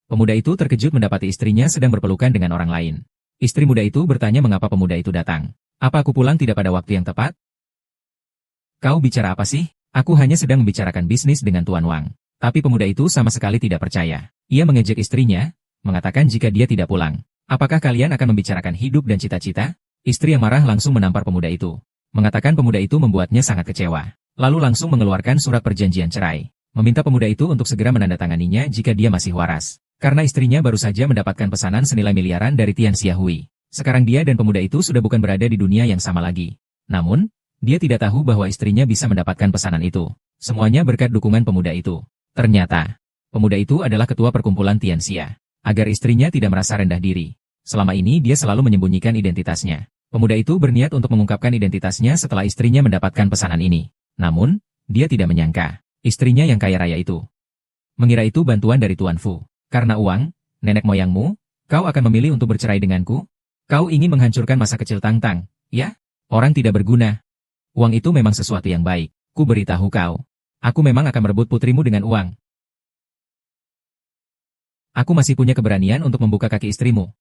Pemuda itu terkejut mendapati istrinya sedang berpelukan dengan orang lain. Istri muda itu bertanya mengapa pemuda itu datang. Apa aku pulang tidak pada waktu yang tepat? Kau bicara apa sih? Aku hanya sedang membicarakan bisnis dengan Tuan Wang. Tapi pemuda itu sama sekali tidak percaya. Ia mengejek istrinya, mengatakan jika dia tidak pulang. Apakah kalian akan membicarakan hidup dan cita-cita? Istri yang marah langsung menampar pemuda itu. Mengatakan pemuda itu membuatnya sangat kecewa. Lalu langsung mengeluarkan surat perjanjian cerai. Meminta pemuda itu untuk segera menandatanganinya jika dia masih waras. Karena istrinya baru saja mendapatkan pesanan senilai miliaran dari Tian Xiaohui. Sekarang dia dan pemuda itu sudah bukan berada di dunia yang sama lagi. Namun, dia tidak tahu bahwa istrinya bisa mendapatkan pesanan itu. Semuanya berkat dukungan pemuda itu. Ternyata, pemuda itu adalah ketua perkumpulan Tianxia. Agar istrinya tidak merasa rendah diri. Selama ini dia selalu menyembunyikan identitasnya. Pemuda itu berniat untuk mengungkapkan identitasnya setelah istrinya mendapatkan pesanan ini. Namun, dia tidak menyangka, istrinya yang kaya raya itu mengira itu bantuan dari Tuan Fu. Karena uang, nenek moyangmu, kau akan memilih untuk bercerai denganku? Kau ingin menghancurkan masa kecil Tang Tang, ya? Orang tidak berguna. Uang itu memang sesuatu yang baik. Ku beritahu kau. Aku memang akan merebut putrimu dengan uang. Aku masih punya keberanian untuk membuka kaki istrimu.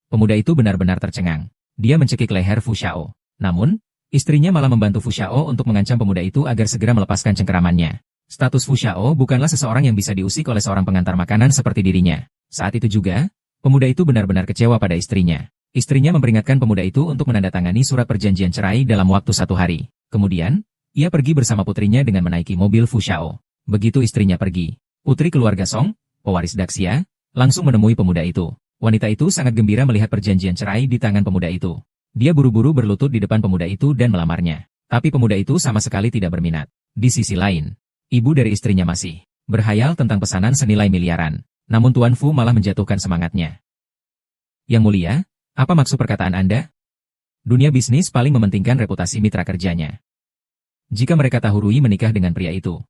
Pemuda itu benar-benar tercengang. Dia mencekik leher Fu Xiao. Namun, istrinya malah membantu Fu Xiao untuk mengancam pemuda itu agar segera melepaskan cengkeramannya. Status Fu Xiao bukanlah seseorang yang bisa diusik oleh seorang pengantar makanan seperti dirinya. Saat itu juga, pemuda itu benar-benar kecewa pada istrinya. Istrinya memperingatkan pemuda itu untuk menandatangani surat perjanjian cerai dalam waktu 1 hari. Kemudian, ia pergi bersama putrinya dengan menaiki mobil Fu Xiao. Begitu istrinya pergi, putri keluarga Song, pewaris Daxia, langsung menemui pemuda itu. Wanita itu sangat gembira melihat perjanjian cerai di tangan pemuda itu. Dia buru-buru berlutut di depan pemuda itu dan melamarnya. Tapi pemuda itu sama sekali tidak berminat. Di sisi lain, ibu dari istrinya masih berhayal tentang pesanan senilai miliaran. Namun Tuan Fu malah menjatuhkan semangatnya. Yang mulia, apa maksud perkataan Anda? Dunia bisnis paling mementingkan reputasi mitra kerjanya. Jika mereka tahu Rui menikah dengan pria itu,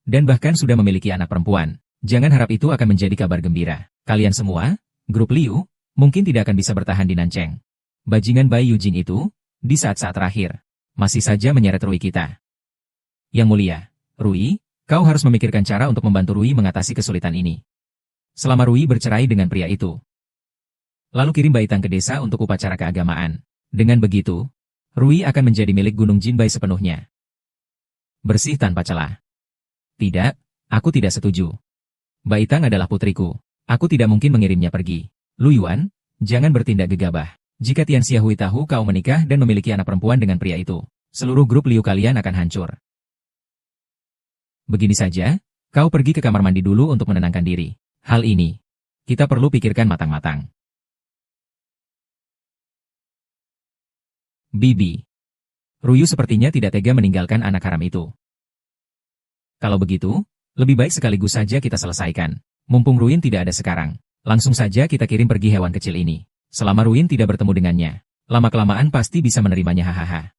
dan bahkan sudah memiliki anak perempuan, jangan harap itu akan menjadi kabar gembira. Kalian semua, grup Liu, mungkin tidak akan bisa bertahan di Nancheng. Bajingan Bai Yujing itu, di saat-saat terakhir, masih saja menyeret Rui kita. Yang mulia, Rui, kau harus memikirkan cara untuk membantu Rui mengatasi kesulitan ini. Selama Rui bercerai dengan pria itu, lalu kirim Baitang ke desa untuk upacara keagamaan. Dengan begitu, Rui akan menjadi milik Gunung Jinbai sepenuhnya. Bersih tanpa celah. Tidak, aku tidak setuju. Baitang adalah putriku. Aku tidak mungkin mengirimnya pergi. Lu Yuan, jangan bertindak gegabah. Jika Tian Xiaohui tahu kau menikah dan memiliki anak perempuan dengan pria itu, seluruh grup Liu kalian akan hancur. Begini saja, kau pergi ke kamar mandi dulu untuk menenangkan diri. Hal ini, kita perlu pikirkan matang-matang. Bibi. Ruyu sepertinya tidak tega meninggalkan anak haram itu. Kalau begitu, lebih baik sekaligus saja kita selesaikan. Mumpung Ruin tidak ada sekarang, langsung saja kita kirim pergi hewan kecil ini. Selama Ruin tidak bertemu dengannya, lama-kelamaan pasti bisa menerimanya hahaha.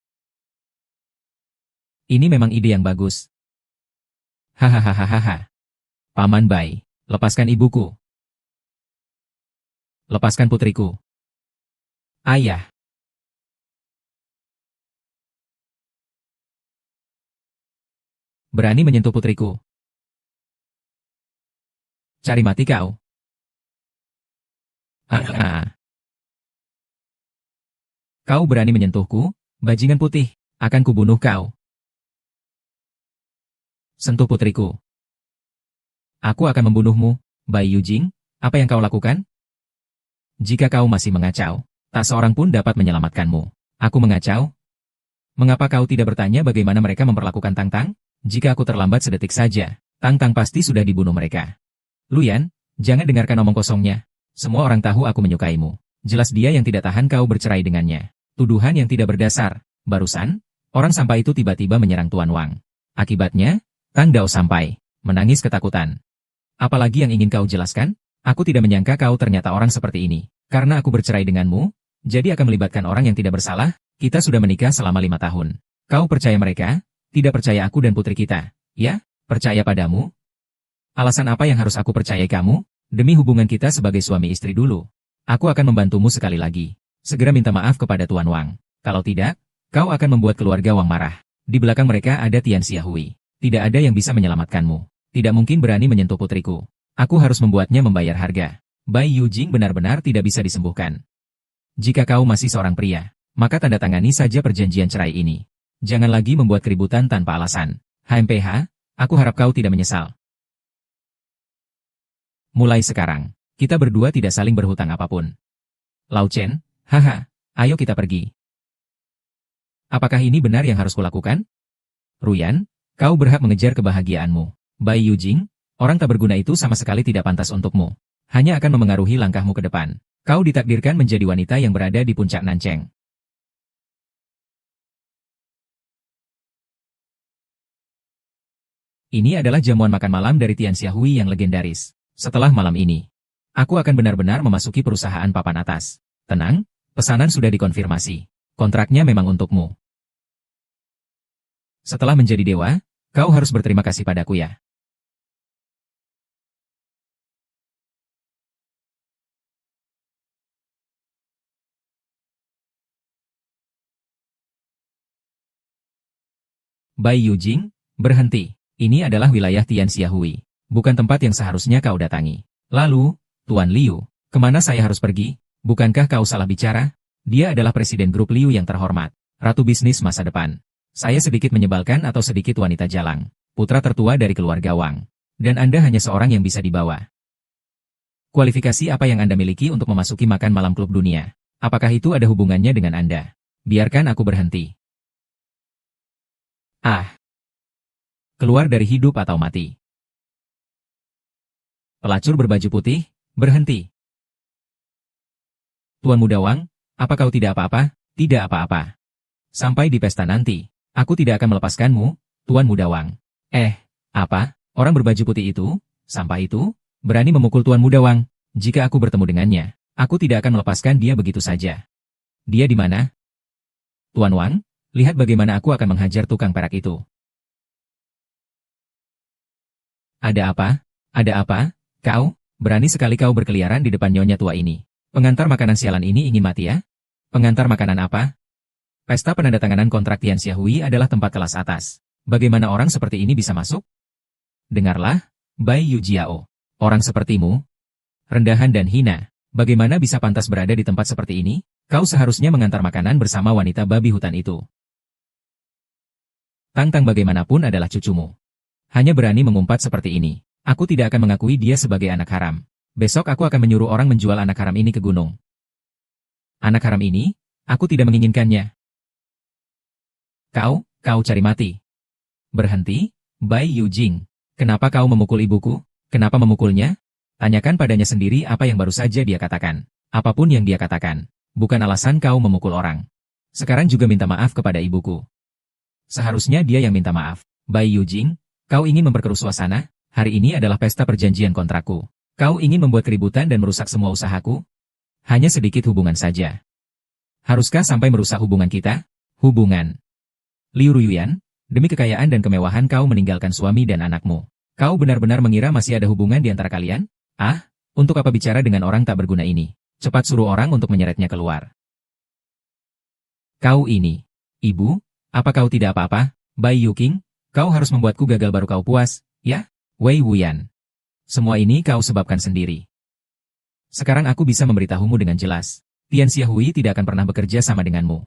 Ini memang ide yang bagus. Hahaha. Paman Bai, lepaskan ibuku. Lepaskan putriku. Ayah. Berani menyentuh putriku. Cari mati kau. Kau berani menyentuhku, bajingan putih, akan kubunuh kau. Sentuh putriku. Aku akan membunuhmu, Bai Yujing, apa yang kau lakukan? Jika kau masih mengacau, tak seorang pun dapat menyelamatkanmu. Aku mengacau? Mengapa kau tidak bertanya bagaimana mereka memperlakukan Tang Tang? Jika aku terlambat sedetik saja, Tang Tang pasti sudah dibunuh mereka. Luyan, jangan dengarkan omong kosongnya. Semua orang tahu aku menyukaimu. Jelas dia yang tidak tahan kau bercerai dengannya. Tuduhan yang tidak berdasar. Barusan, orang sampah itu tiba-tiba menyerang Tuan Wang. Akibatnya, Tang Dao sampai menangis ketakutan. Apalagi yang ingin kau jelaskan? Aku tidak menyangka kau ternyata orang seperti ini. Karena aku bercerai denganmu, jadi akan melibatkan orang yang tidak bersalah. Kita sudah menikah selama 5 tahun. Kau percaya mereka? Tidak percaya aku dan putri kita? Ya, percaya padamu? Alasan apa yang harus aku percayai kamu? Demi hubungan kita sebagai suami istri dulu. Aku akan membantumu sekali lagi. Segera minta maaf kepada Tuan Wang. Kalau tidak, kau akan membuat keluarga Wang marah. Di belakang mereka ada Tian Xiaohui. Tidak ada yang bisa menyelamatkanmu. Tidak mungkin berani menyentuh putriku. Aku harus membuatnya membayar harga. Bai Yujing benar-benar tidak bisa disembuhkan. Jika kau masih seorang pria, maka tanda tangani saja perjanjian cerai ini. Jangan lagi membuat keributan tanpa alasan. HMPH, aku harap kau tidak menyesal. Mulai sekarang, kita berdua tidak saling berhutang apapun. Lao Chen, haha, ayo kita pergi. Apakah ini benar yang harus kulakukan? Ruyan, kau berhak mengejar kebahagiaanmu. Bai Yujing, orang tak berguna itu sama sekali tidak pantas untukmu. Hanya akan memengaruhi langkahmu ke depan. Kau ditakdirkan menjadi wanita yang berada di puncak Nancheng. Ini adalah jamuan makan malam dari Tian Xiaohui yang legendaris. Setelah malam ini, aku akan benar-benar memasuki perusahaan papan atas. Tenang, pesanan sudah dikonfirmasi. Kontraknya memang untukmu. Setelah menjadi dewa, kau harus berterima kasih padaku ya. Bai Yujing, berhenti. Ini adalah wilayah Tian Xiaohui. Bukan tempat yang seharusnya kau datangi. Lalu, Tuan Liu, kemana saya harus pergi? Bukankah kau salah bicara? Dia adalah presiden grup Liu yang terhormat. Ratu bisnis masa depan. Saya sedikit menyebalkan atau sedikit wanita jalang. Putra tertua dari keluarga Wang. Dan Anda hanya seorang yang bisa dibawa. Kualifikasi apa yang Anda miliki untuk memasuki makan malam klub dunia? Apakah itu ada hubungannya dengan Anda? Biarkan aku berhenti. Ah. Keluar dari hidup atau mati. Pelacur berbaju putih, berhenti. Tuan Muda Wang, apa kau tidak apa-apa? Tidak apa-apa. Sampai di pesta nanti, aku tidak akan melepaskanmu, Tuan Muda Wang. Apa? Orang berbaju putih itu, sampah itu, berani memukul Tuan Muda Wang? Jika aku bertemu dengannya, aku tidak akan melepaskan dia begitu saja. Dia di mana? Tuan Wang, lihat bagaimana aku akan menghajar tukang perak itu. Ada apa? Ada apa? Kau, berani sekali kau berkeliaran di depan nyonya tua ini. Pengantar makanan sialan ini ingin mati ya? Pengantar makanan apa? Pesta penandatanganan kontrak Tian Xiaohui adalah tempat kelas atas. Bagaimana orang seperti ini bisa masuk? Dengarlah, Bai Yujiao. Orang sepertimu, rendahan dan hina. Bagaimana bisa pantas berada di tempat seperti ini? Kau seharusnya mengantar makanan bersama wanita babi hutan itu. Tang-Tang bagaimanapun adalah cucumu. Hanya berani mengumpat seperti ini. Aku tidak akan mengakui dia sebagai anak haram. Besok aku akan menyuruh orang menjual anak haram ini ke gunung. Anak haram ini, aku tidak menginginkannya. Kau cari mati. Berhenti, Bai Yujing. Kenapa kau memukul ibuku? Kenapa memukulnya? Tanyakan padanya sendiri apa yang baru saja dia katakan. Apapun yang dia katakan, bukan alasan kau memukul orang. Sekarang juga minta maaf kepada ibuku. Seharusnya dia yang minta maaf. Bai Yujing, kau ingin memperkeruh suasana? Hari ini adalah pesta perjanjian kontrakku. Kau ingin membuat keributan dan merusak semua usahaku? Hanya sedikit hubungan saja. Haruskah sampai merusak hubungan kita? Hubungan. Liu Ruyan, demi kekayaan dan kemewahan kau meninggalkan suami dan anakmu. Kau benar-benar mengira masih ada hubungan di antara kalian? Untuk apa bicara dengan orang tak berguna ini? Cepat suruh orang untuk menyeretnya keluar. Kau ini. Ibu, apa kau tidak apa-apa? Bai Yuking, kau harus membuatku gagal baru kau puas, ya? Wei Wuyan. Semua ini kau sebabkan sendiri. Sekarang aku bisa memberitahumu dengan jelas. Tian Xiaohui tidak akan pernah bekerja sama denganmu.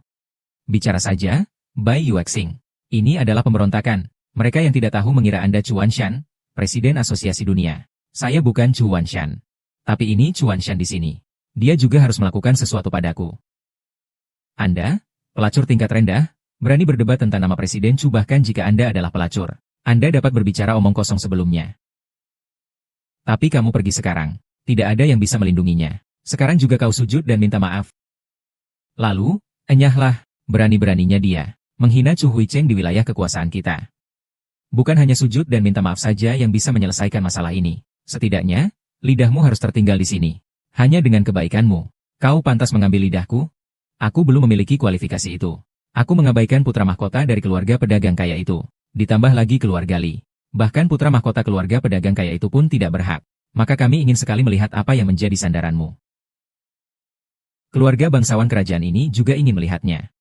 Bicara saja, Bai Yuexing. Ini adalah pemberontakan. Mereka yang tidak tahu mengira Anda Chuan Shan, Presiden Asosiasi Dunia. Saya bukan Chuan Shan. Tapi ini Chuan Shan di sini. Dia juga harus melakukan sesuatu padaku. Anda, pelacur tingkat rendah, berani berdebat tentang nama Presiden Chu bahkan jika Anda adalah pelacur. Anda dapat berbicara omong kosong sebelumnya. Tapi kamu pergi sekarang. Tidak ada yang bisa melindunginya. Sekarang juga kau sujud dan minta maaf. Lalu, enyahlah, berani-beraninya dia menghina Chu Huicheng di wilayah kekuasaan kita. Bukan hanya sujud dan minta maaf saja yang bisa menyelesaikan masalah ini. Setidaknya, lidahmu harus tertinggal di sini. Hanya dengan kebaikanmu, kau pantas mengambil lidahku? Aku belum memiliki kualifikasi itu. Aku mengabaikan putra mahkota dari keluarga pedagang kaya itu. Ditambah lagi keluarga Li. Bahkan putra mahkota keluarga pedagang kaya itu pun tidak berhak. Maka kami ingin sekali melihat apa yang menjadi sandaranmu. Keluarga bangsawan kerajaan ini juga ingin melihatnya.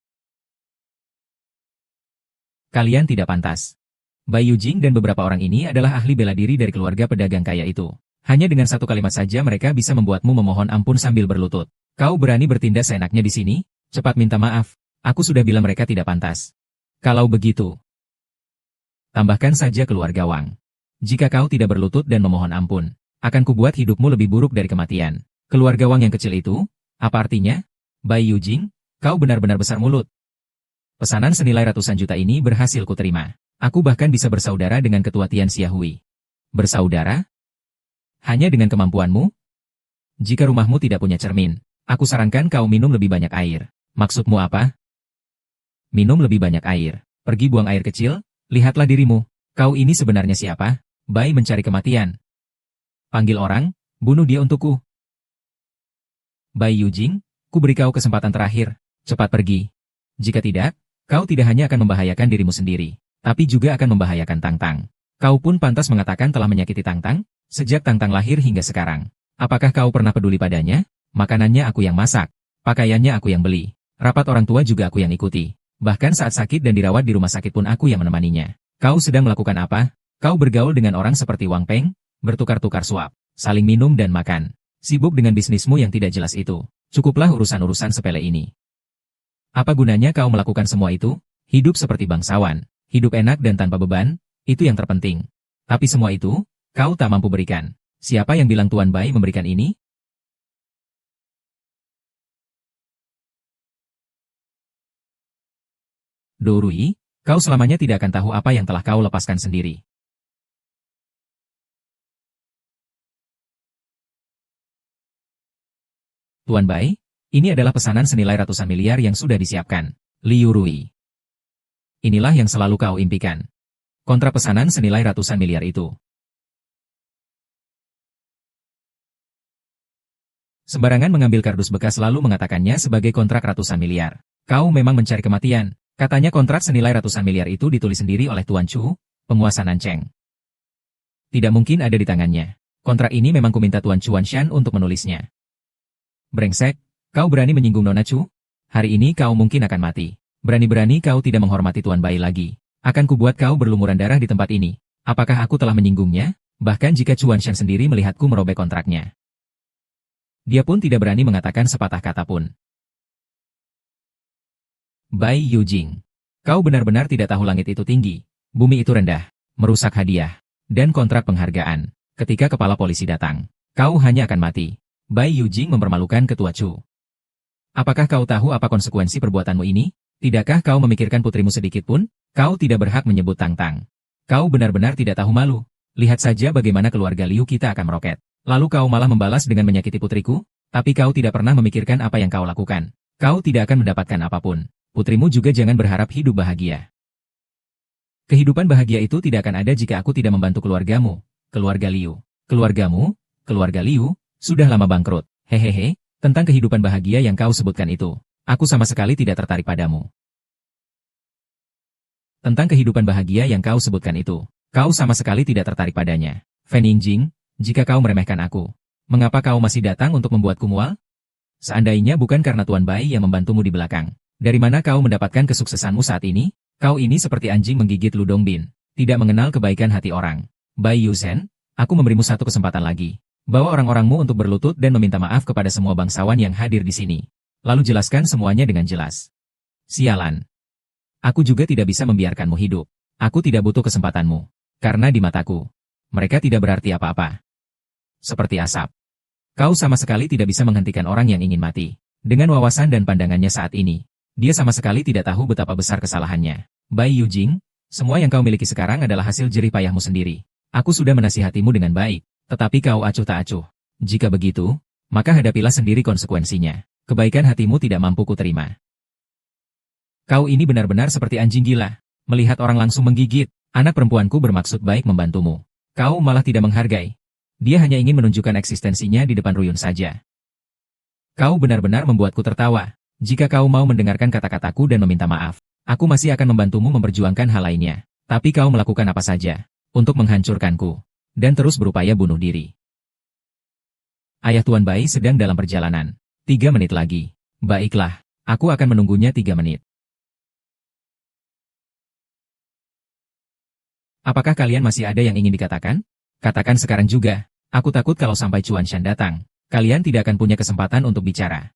Kalian tidak pantas. Bai Yujing dan beberapa orang ini adalah ahli bela diri dari keluarga pedagang kaya itu. Hanya dengan satu kalimat saja mereka bisa membuatmu memohon ampun sambil berlutut. Kau berani bertindak seenaknya di sini? Cepat minta maaf. Aku sudah bilang mereka tidak pantas. Kalau begitu, tambahkan saja keluarga Wang. Jika kau tidak berlutut dan memohon ampun, akan kubuat hidupmu lebih buruk dari kematian. Keluarga Wang yang kecil itu, apa artinya? Bai Yujing, kau benar-benar besar mulut. Pesanan senilai ratusan juta ini berhasil kuterima. Aku bahkan bisa bersaudara dengan ketua Tian Xiaohui. Bersaudara? Hanya dengan kemampuanmu? Jika rumahmu tidak punya cermin, aku sarankan kau minum lebih banyak air. Maksudmu apa? Minum lebih banyak air. Pergi buang air kecil, lihatlah dirimu. Kau ini sebenarnya siapa? Bai mencari kematian. Panggil orang, bunuh dia untukku. Bai Yujing, ku beri kau kesempatan terakhir. Cepat pergi. Jika tidak, kau tidak hanya akan membahayakan dirimu sendiri, tapi juga akan membahayakan Tang Tang. Kau pun pantas mengatakan telah menyakiti Tang Tang, sejak Tang Tang lahir hingga sekarang. Apakah kau pernah peduli padanya? Makanannya aku yang masak, pakaiannya aku yang beli, rapat orang tua juga aku yang ikuti. Bahkan saat sakit dan dirawat di rumah sakit pun aku yang menemaninya. Kau sedang melakukan apa? Kau bergaul dengan orang seperti Wang Peng, bertukar-tukar suap, saling minum dan makan. Sibuk dengan bisnismu yang tidak jelas itu. Cukuplah urusan-urusan sepele ini. Apa gunanya kau melakukan semua itu? Hidup seperti bangsawan, hidup enak dan tanpa beban, itu yang terpenting. Tapi semua itu, kau tak mampu berikan. Siapa yang bilang Tuan Bai memberikan ini? Dorui, kau selamanya tidak akan tahu apa yang telah kau lepaskan sendiri. Tuan Bai, ini adalah pesanan senilai ratusan miliar yang sudah disiapkan. Liu Rui. Inilah yang selalu kau impikan. Kontrak pesanan senilai ratusan miliar itu. Sembarangan mengambil kardus bekas lalu mengatakannya sebagai kontrak ratusan miliar. Kau memang mencari kematian. Katanya kontrak senilai ratusan miliar itu ditulis sendiri oleh Tuan Chu, penguasa Nancheng. Tidak mungkin ada di tangannya. Kontrak ini memang kuminta Tuan Chuanshan untuk menulisnya. Brengsek, kau berani menyinggung Nona Chu? Hari ini kau mungkin akan mati. Berani-berani kau tidak menghormati Tuan Bai lagi. Akan kubuat kau berlumuran darah di tempat ini. Apakah aku telah menyinggungnya? Bahkan jika Chuanshan sendiri melihatku merobek kontraknya. Dia pun tidak berani mengatakan sepatah kata pun. Bai Yujing, kau benar-benar tidak tahu langit itu tinggi, bumi itu rendah, merusak hadiah, dan kontrak penghargaan. Ketika kepala polisi datang, kau hanya akan mati. Bai Yujing mempermalukan ketua Chu. Apakah kau tahu apa konsekuensi perbuatanmu ini? Tidakkah kau memikirkan putrimu sedikit pun? Kau tidak berhak menyebut Tang Tang. Kau benar-benar tidak tahu malu. Lihat saja bagaimana keluarga Liu kita akan meroket. Lalu kau malah membalas dengan menyakiti putriku? Tapi kau tidak pernah memikirkan apa yang kau lakukan. Kau tidak akan mendapatkan apapun. Putrimu juga jangan berharap hidup bahagia. Kehidupan bahagia itu tidak akan ada jika aku tidak membantu keluargamu. Keluarga Liu. Keluargamu? Keluarga Liu? Sudah lama bangkrut. Hehehe, tentang kehidupan bahagia yang kau sebutkan itu, aku sama sekali tidak tertarik padamu. Tentang kehidupan bahagia yang kau sebutkan itu, kau sama sekali tidak tertarik padanya. Fan Yingjing, jika kau meremehkan aku, mengapa kau masih datang untuk membuatku mual? Seandainya bukan karena Tuan Bai yang membantumu di belakang, dari mana kau mendapatkan kesuksesanmu saat ini? Kau ini seperti anjing menggigit Ludong Bin, tidak mengenal kebaikan hati orang. Bai Yuzen, aku memberimu satu kesempatan lagi. Bawa orang-orangmu untuk berlutut dan meminta maaf kepada semua bangsawan yang hadir di sini. Lalu jelaskan semuanya dengan jelas. Sialan. Aku juga tidak bisa membiarkanmu hidup. Aku tidak butuh kesempatanmu. Karena di mataku, mereka tidak berarti apa-apa. Seperti asap. Kau sama sekali tidak bisa menghentikan orang yang ingin mati. Dengan wawasan dan pandangannya saat ini, dia sama sekali tidak tahu betapa besar kesalahannya. Bai Yujing, semua yang kau miliki sekarang adalah hasil jerih payahmu sendiri. Aku sudah menasihatimu dengan baik. Tetapi kau acuh tak acuh. Jika begitu, maka hadapilah sendiri konsekuensinya. Kebaikan hatimu tidak mampu kuterima. Kau ini benar-benar seperti anjing gila. Melihat orang langsung menggigit, anak perempuanku bermaksud baik membantumu. Kau malah tidak menghargai. Dia hanya ingin menunjukkan eksistensinya di depan Ruyun saja. Kau benar-benar membuatku tertawa. Jika kau mau mendengarkan kata-kataku dan meminta maaf, aku masih akan membantumu memperjuangkan hal lainnya. Tapi kau melakukan apa saja untuk menghancurkanku. Dan terus berupaya bunuh diri. Ayah Tuan Bai sedang dalam perjalanan. 3 menit lagi. Baiklah, aku akan menunggunya 3 menit. Apakah kalian masih ada yang ingin dikatakan? Katakan sekarang juga. Aku takut kalau sampai Chuan Shan datang, kalian tidak akan punya kesempatan untuk bicara.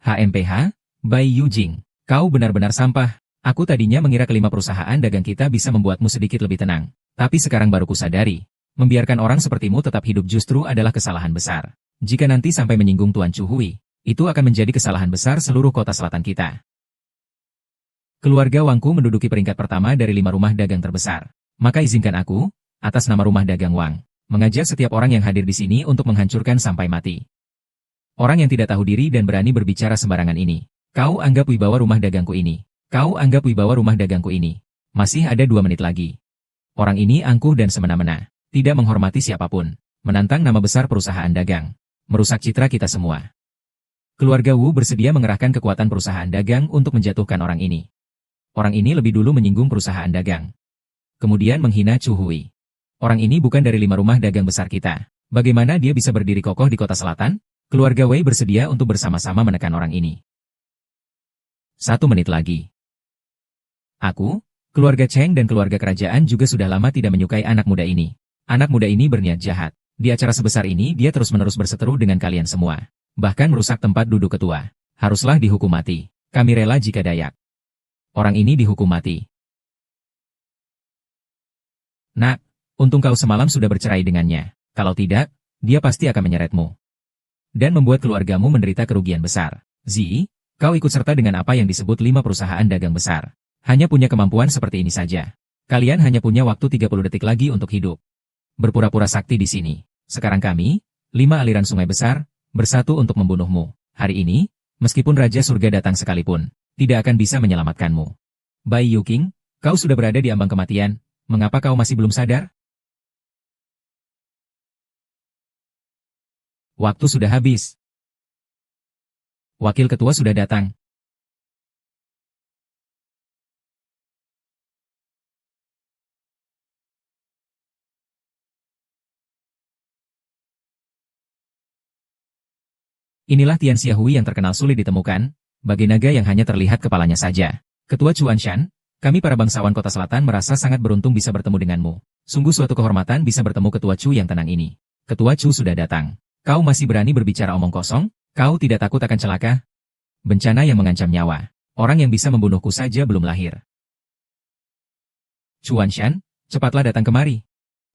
HMPH, Bai Yujing, kau benar-benar sampah. Aku tadinya mengira kelima perusahaan dagang kita bisa membuatmu sedikit lebih tenang. Tapi sekarang baru kusadari, membiarkan orang sepertimu tetap hidup justru adalah kesalahan besar. Jika nanti sampai menyinggung Tuan Chu Hui, itu akan menjadi kesalahan besar seluruh kota selatan kita. Keluarga Wangku menduduki peringkat pertama dari 5 rumah dagang terbesar. Maka izinkan aku, atas nama rumah dagang Wang, mengajak setiap orang yang hadir di sini untuk menghancurkan sampai mati. Orang yang tidak tahu diri dan berani berbicara sembarangan ini. Kau anggap wibawa rumah dagangku ini. Kau anggap wibawa rumah dagangku ini. Masih ada 2 menit lagi. Orang ini angkuh dan semena-mena. Tidak menghormati siapapun. Menantang nama besar perusahaan dagang. Merusak citra kita semua. Keluarga Wu bersedia mengerahkan kekuatan perusahaan dagang untuk menjatuhkan orang ini. Orang ini lebih dulu menyinggung perusahaan dagang. Kemudian menghina Chu Hui. Orang ini bukan dari 5 rumah dagang besar kita. Bagaimana dia bisa berdiri kokoh di kota selatan? Keluarga Wei bersedia untuk bersama-sama menekan orang ini. 1 menit lagi. Aku, keluarga Cheng dan keluarga kerajaan juga sudah lama tidak menyukai anak muda ini. Anak muda ini berniat jahat. Di acara sebesar ini dia terus-menerus berseteru dengan kalian semua. Bahkan merusak tempat duduk ketua. Haruslah dihukum mati. Kami rela jika Dayak. Orang ini dihukum mati. Nak, untung kau semalam sudah bercerai dengannya. Kalau tidak, dia pasti akan menyeretmu. Dan membuat keluargamu menderita kerugian besar. Zi, kau ikut serta dengan apa yang disebut 5 perusahaan dagang besar. Hanya punya kemampuan seperti ini saja. Kalian hanya punya waktu 30 detik lagi untuk hidup. Berpura-pura sakti di sini. Sekarang kami, 5 aliran sungai besar, bersatu untuk membunuhmu. Hari ini, meskipun Raja Surga datang sekalipun, tidak akan bisa menyelamatkanmu. Bai Yuking, kau sudah berada di ambang kematian. Mengapa kau masih belum sadar? Waktu sudah habis. Wakil ketua sudah datang. Inilah Tian Xiaohui yang terkenal sulit ditemukan, bagai naga yang hanya terlihat kepalanya saja. Ketua Chuan Shan, kami para bangsawan kota selatan merasa sangat beruntung bisa bertemu denganmu. Sungguh suatu kehormatan bisa bertemu Ketua Chu yang tenang ini. Ketua Chu sudah datang. Kau masih berani berbicara omong kosong? Kau tidak takut akan celaka? Bencana yang mengancam nyawa. Orang yang bisa membunuhku saja belum lahir. Chuan Shan, cepatlah datang kemari.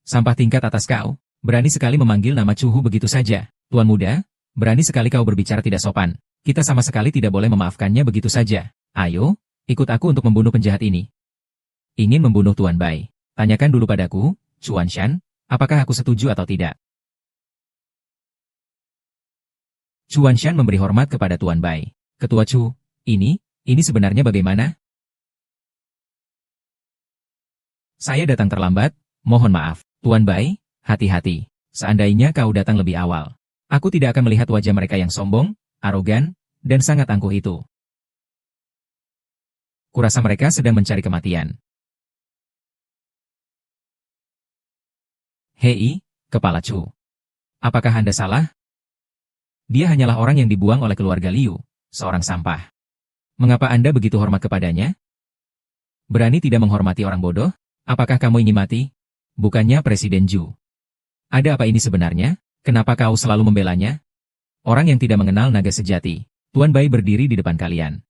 Sampah tingkat atas kau, berani sekali memanggil nama Chu Hu begitu saja. Tuan muda, berani sekali kau berbicara tidak sopan. Kita sama sekali tidak boleh memaafkannya begitu saja. Ayo, ikut aku untuk membunuh penjahat ini. Ingin membunuh Tuan Bai. Tanyakan dulu padaku, Chuan Shan, apakah aku setuju atau tidak? Chuan Shan memberi hormat kepada Tuan Bai. Ketua Chu, ini sebenarnya bagaimana? Saya datang terlambat, mohon maaf. Tuan Bai, hati-hati. Seandainya kau datang lebih awal, aku tidak akan melihat wajah mereka yang sombong, arogan, dan sangat angkuh itu. Kurasa mereka sedang mencari kematian. Hei, Kepala Chu. Apakah Anda salah? Dia hanyalah orang yang dibuang oleh keluarga Liu, seorang sampah. Mengapa Anda begitu hormat kepadanya? Berani tidak menghormati orang bodoh? Apakah kamu ingin mati? Bukannya Presiden Zhu. Ada apa ini sebenarnya? Kenapa kau selalu membelanya? Orang yang tidak mengenal naga sejati. Tuan Bai berdiri di depan kalian.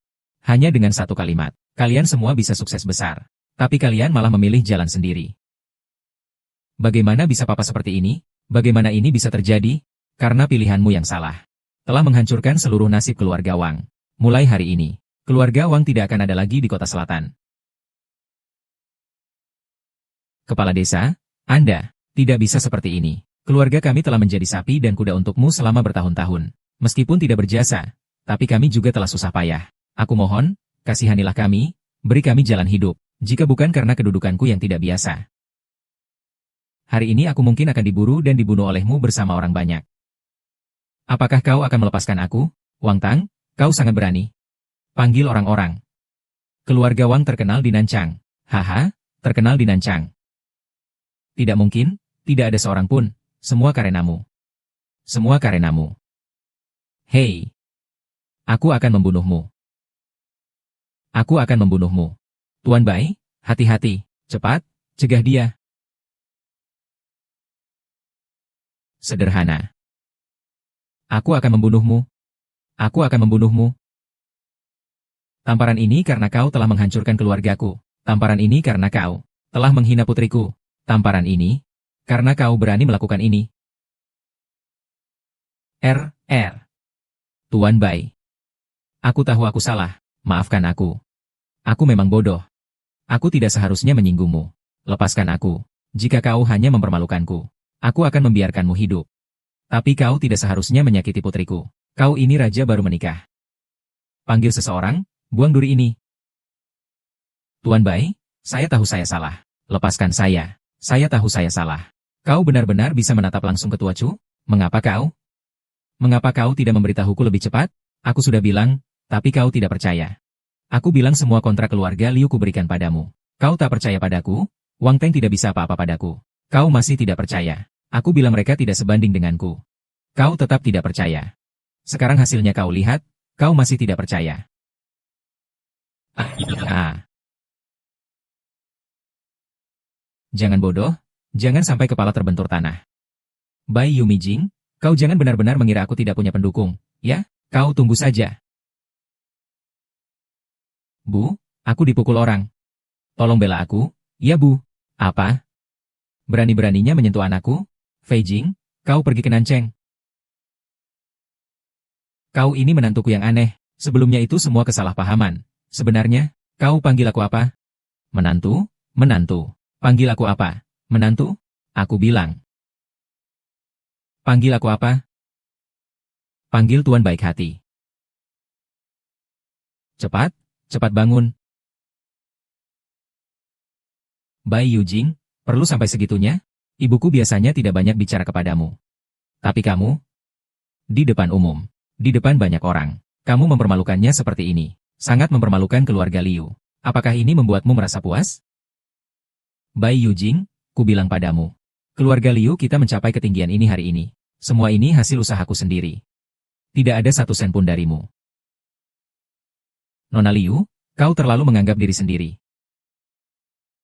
Hanya dengan satu kalimat. Kalian semua bisa sukses besar. Tapi kalian malah memilih jalan sendiri. Bagaimana bisa papa seperti ini? Bagaimana ini bisa terjadi? Karena pilihanmu yang salah. Telah menghancurkan seluruh nasib keluarga Wang. Mulai hari ini, keluarga Wang tidak akan ada lagi di kota selatan. Kepala desa, Anda tidak bisa seperti ini. Keluarga kami telah menjadi sapi dan kuda untukmu selama bertahun-tahun. Meskipun tidak berjasa, tapi kami juga telah susah payah. Aku mohon, kasihanilah kami, beri kami jalan hidup, jika bukan karena kedudukanku yang tidak biasa. Hari ini aku mungkin akan diburu dan dibunuh olehmu bersama orang banyak. Apakah kau akan melepaskan aku? Wang Tang, kau sangat berani. Panggil orang-orang. Keluarga Wang terkenal di Nanchang. Haha, terkenal di Nanchang. Tidak mungkin, tidak ada seorang pun, semua karenamu. Semua karenamu. Hei, aku akan membunuhmu. Aku akan membunuhmu. Tuan Bai, hati-hati, cepat, cegah dia. Sederhana. Aku akan membunuhmu. Aku akan membunuhmu. Tamparan ini karena kau telah menghancurkan keluargaku. Tamparan ini karena kau telah menghina putriku. Tamparan ini karena kau berani melakukan ini. Tuan Bai. Aku tahu aku salah. Maafkan aku. Aku memang bodoh. Aku tidak seharusnya menyinggungmu. Lepaskan aku. Jika kau hanya mempermalukanku, aku akan membiarkanmu hidup. Tapi kau tidak seharusnya menyakiti putriku. Kau ini raja baru menikah. Panggil seseorang, buang duri ini. Tuan Bai, saya tahu saya salah. Lepaskan saya. Saya tahu saya salah. Kau benar-benar bisa menatap langsung ketua Chu? Mengapa kau tidak memberitahuku lebih cepat? Aku sudah bilang, tapi kau tidak percaya. Aku bilang semua kontrak keluarga Liu kuberikan padamu. Kau tak percaya padaku? Wang Teng tidak bisa apa-apa padaku. Kau masih tidak percaya. Aku bilang mereka tidak sebanding denganku. Kau tetap tidak percaya. Sekarang hasilnya kau lihat, kau masih tidak percaya. Jangan bodoh, jangan sampai kepala terbentur tanah. Bai Yumijing, kau jangan benar-benar mengira aku tidak punya pendukung, ya? Kau tunggu saja. Bu, aku dipukul orang. Tolong bela aku, ya Bu. Apa? Berani-beraninya menyentuh anakku? Fei Jing, kau pergi ke Nanceng. Kau ini menantuku yang aneh. Sebelumnya itu semua kesalahpahaman. Sebenarnya, kau panggil aku apa? Menantu? Menantu. Panggil aku apa? Menantu? Aku bilang. Panggil aku apa? Panggil Tuan baik hati. Cepat, cepat bangun. Bai Yujing, perlu sampai segitunya? Ibuku biasanya tidak banyak bicara kepadamu. Tapi kamu? Di depan umum. Di depan banyak orang. Kamu mempermalukannya seperti ini. Sangat mempermalukan keluarga Liu. Apakah ini membuatmu merasa puas? Bai Yujing, ku bilang padamu. Keluarga Liu kita mencapai ketinggian ini hari ini. Semua ini hasil usahaku sendiri. Tidak ada satu sen pun darimu. Nona Liu, kau terlalu menganggap diri sendiri.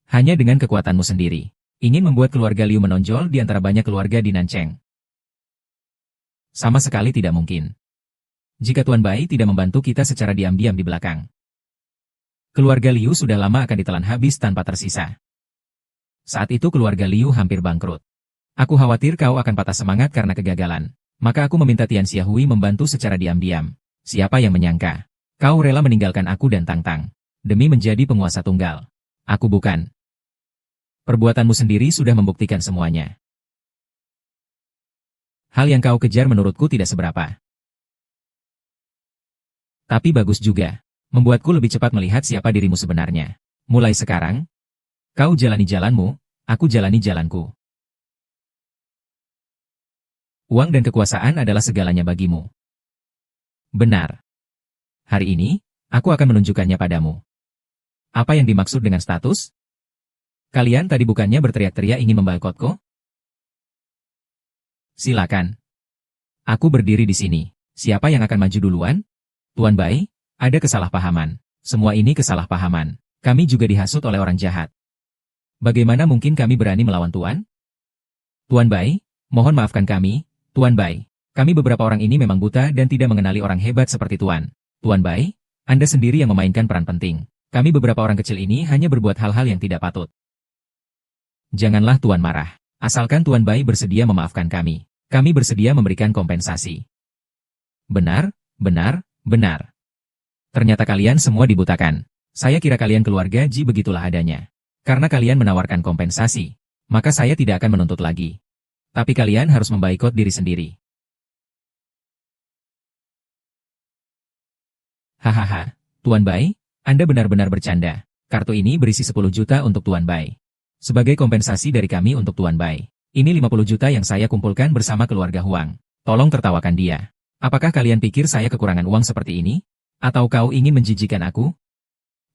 Hanya dengan kekuatanmu sendiri. Ingin membuat keluarga Liu menonjol di antara banyak keluarga di Nanceng. Sama sekali tidak mungkin. Jika Tuan Bai tidak membantu kita secara diam-diam di belakang. Keluarga Liu sudah lama akan ditelan habis tanpa tersisa. Saat itu keluarga Liu hampir bangkrut. Aku khawatir kau akan patah semangat karena kegagalan. Maka aku meminta Tian Xiaohui membantu secara diam-diam. Siapa yang menyangka? Kau rela meninggalkan aku dan Tang Tang. Demi menjadi penguasa tunggal. Aku bukan. Perbuatanmu sendiri sudah membuktikan semuanya. Hal yang kau kejar menurutku tidak seberapa. Tapi bagus juga. Membuatku lebih cepat melihat siapa dirimu sebenarnya. Mulai sekarang, kau jalani jalanmu, aku jalani jalanku. Uang dan kekuasaan adalah segalanya bagimu. Benar. Hari ini, aku akan menunjukkannya padamu. Apa yang dimaksud dengan status? Kalian tadi bukannya berteriak-teriak ingin memboikotku? Silakan. Aku berdiri di sini. Siapa yang akan maju duluan? Tuan Bai, ada kesalahpahaman. Semua ini kesalahpahaman. Kami juga dihasut oleh orang jahat. Bagaimana mungkin kami berani melawan Tuan? Tuan Bai, mohon maafkan kami, Tuan Bai. Kami beberapa orang ini memang buta dan tidak mengenali orang hebat seperti Tuan. Tuan Bai, Anda sendiri yang memainkan peran penting. Kami beberapa orang kecil ini hanya berbuat hal-hal yang tidak patut. Janganlah Tuan marah. Asalkan Tuan Bai bersedia memaafkan kami. Kami bersedia memberikan kompensasi. Benar, benar, benar. Ternyata kalian semua dibutakan. Saya kira kalian keluarga Ji begitulah adanya. Karena kalian menawarkan kompensasi, maka saya tidak akan menuntut lagi. Tapi kalian harus memboikot diri sendiri. Hahaha, Tuan Bai, Anda benar-benar bercanda. Kartu ini berisi 10 juta untuk Tuan Bai. Sebagai kompensasi dari kami untuk Tuan Bai. Ini 50 juta yang saya kumpulkan bersama keluarga Huang. Tolong tertawakan dia. Apakah kalian pikir saya kekurangan uang seperti ini? Atau kau ingin menjijikan aku?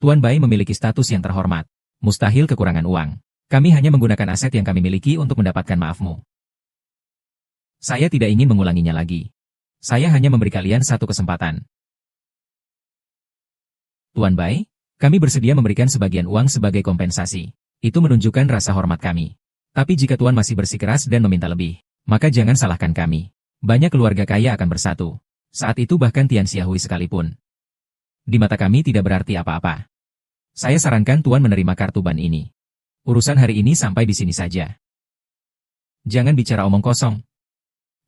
Tuan Bai memiliki status yang terhormat. Mustahil kekurangan uang. Kami hanya menggunakan aset yang kami miliki untuk mendapatkan maafmu. Saya tidak ingin mengulanginya lagi. Saya hanya memberi kalian satu kesempatan. Tuan Bai, kami bersedia memberikan sebagian uang sebagai kompensasi. Itu menunjukkan rasa hormat kami. Tapi jika Tuan masih bersikeras dan meminta lebih, Maka jangan salahkan kami. Banyak keluarga kaya akan bersatu. Saat itu bahkan Tian Xiaohui sekalipun. Di mata kami tidak berarti apa-apa. Saya sarankan Tuan menerima kartu ban ini. Urusan hari ini sampai di sini saja. Jangan bicara omong kosong.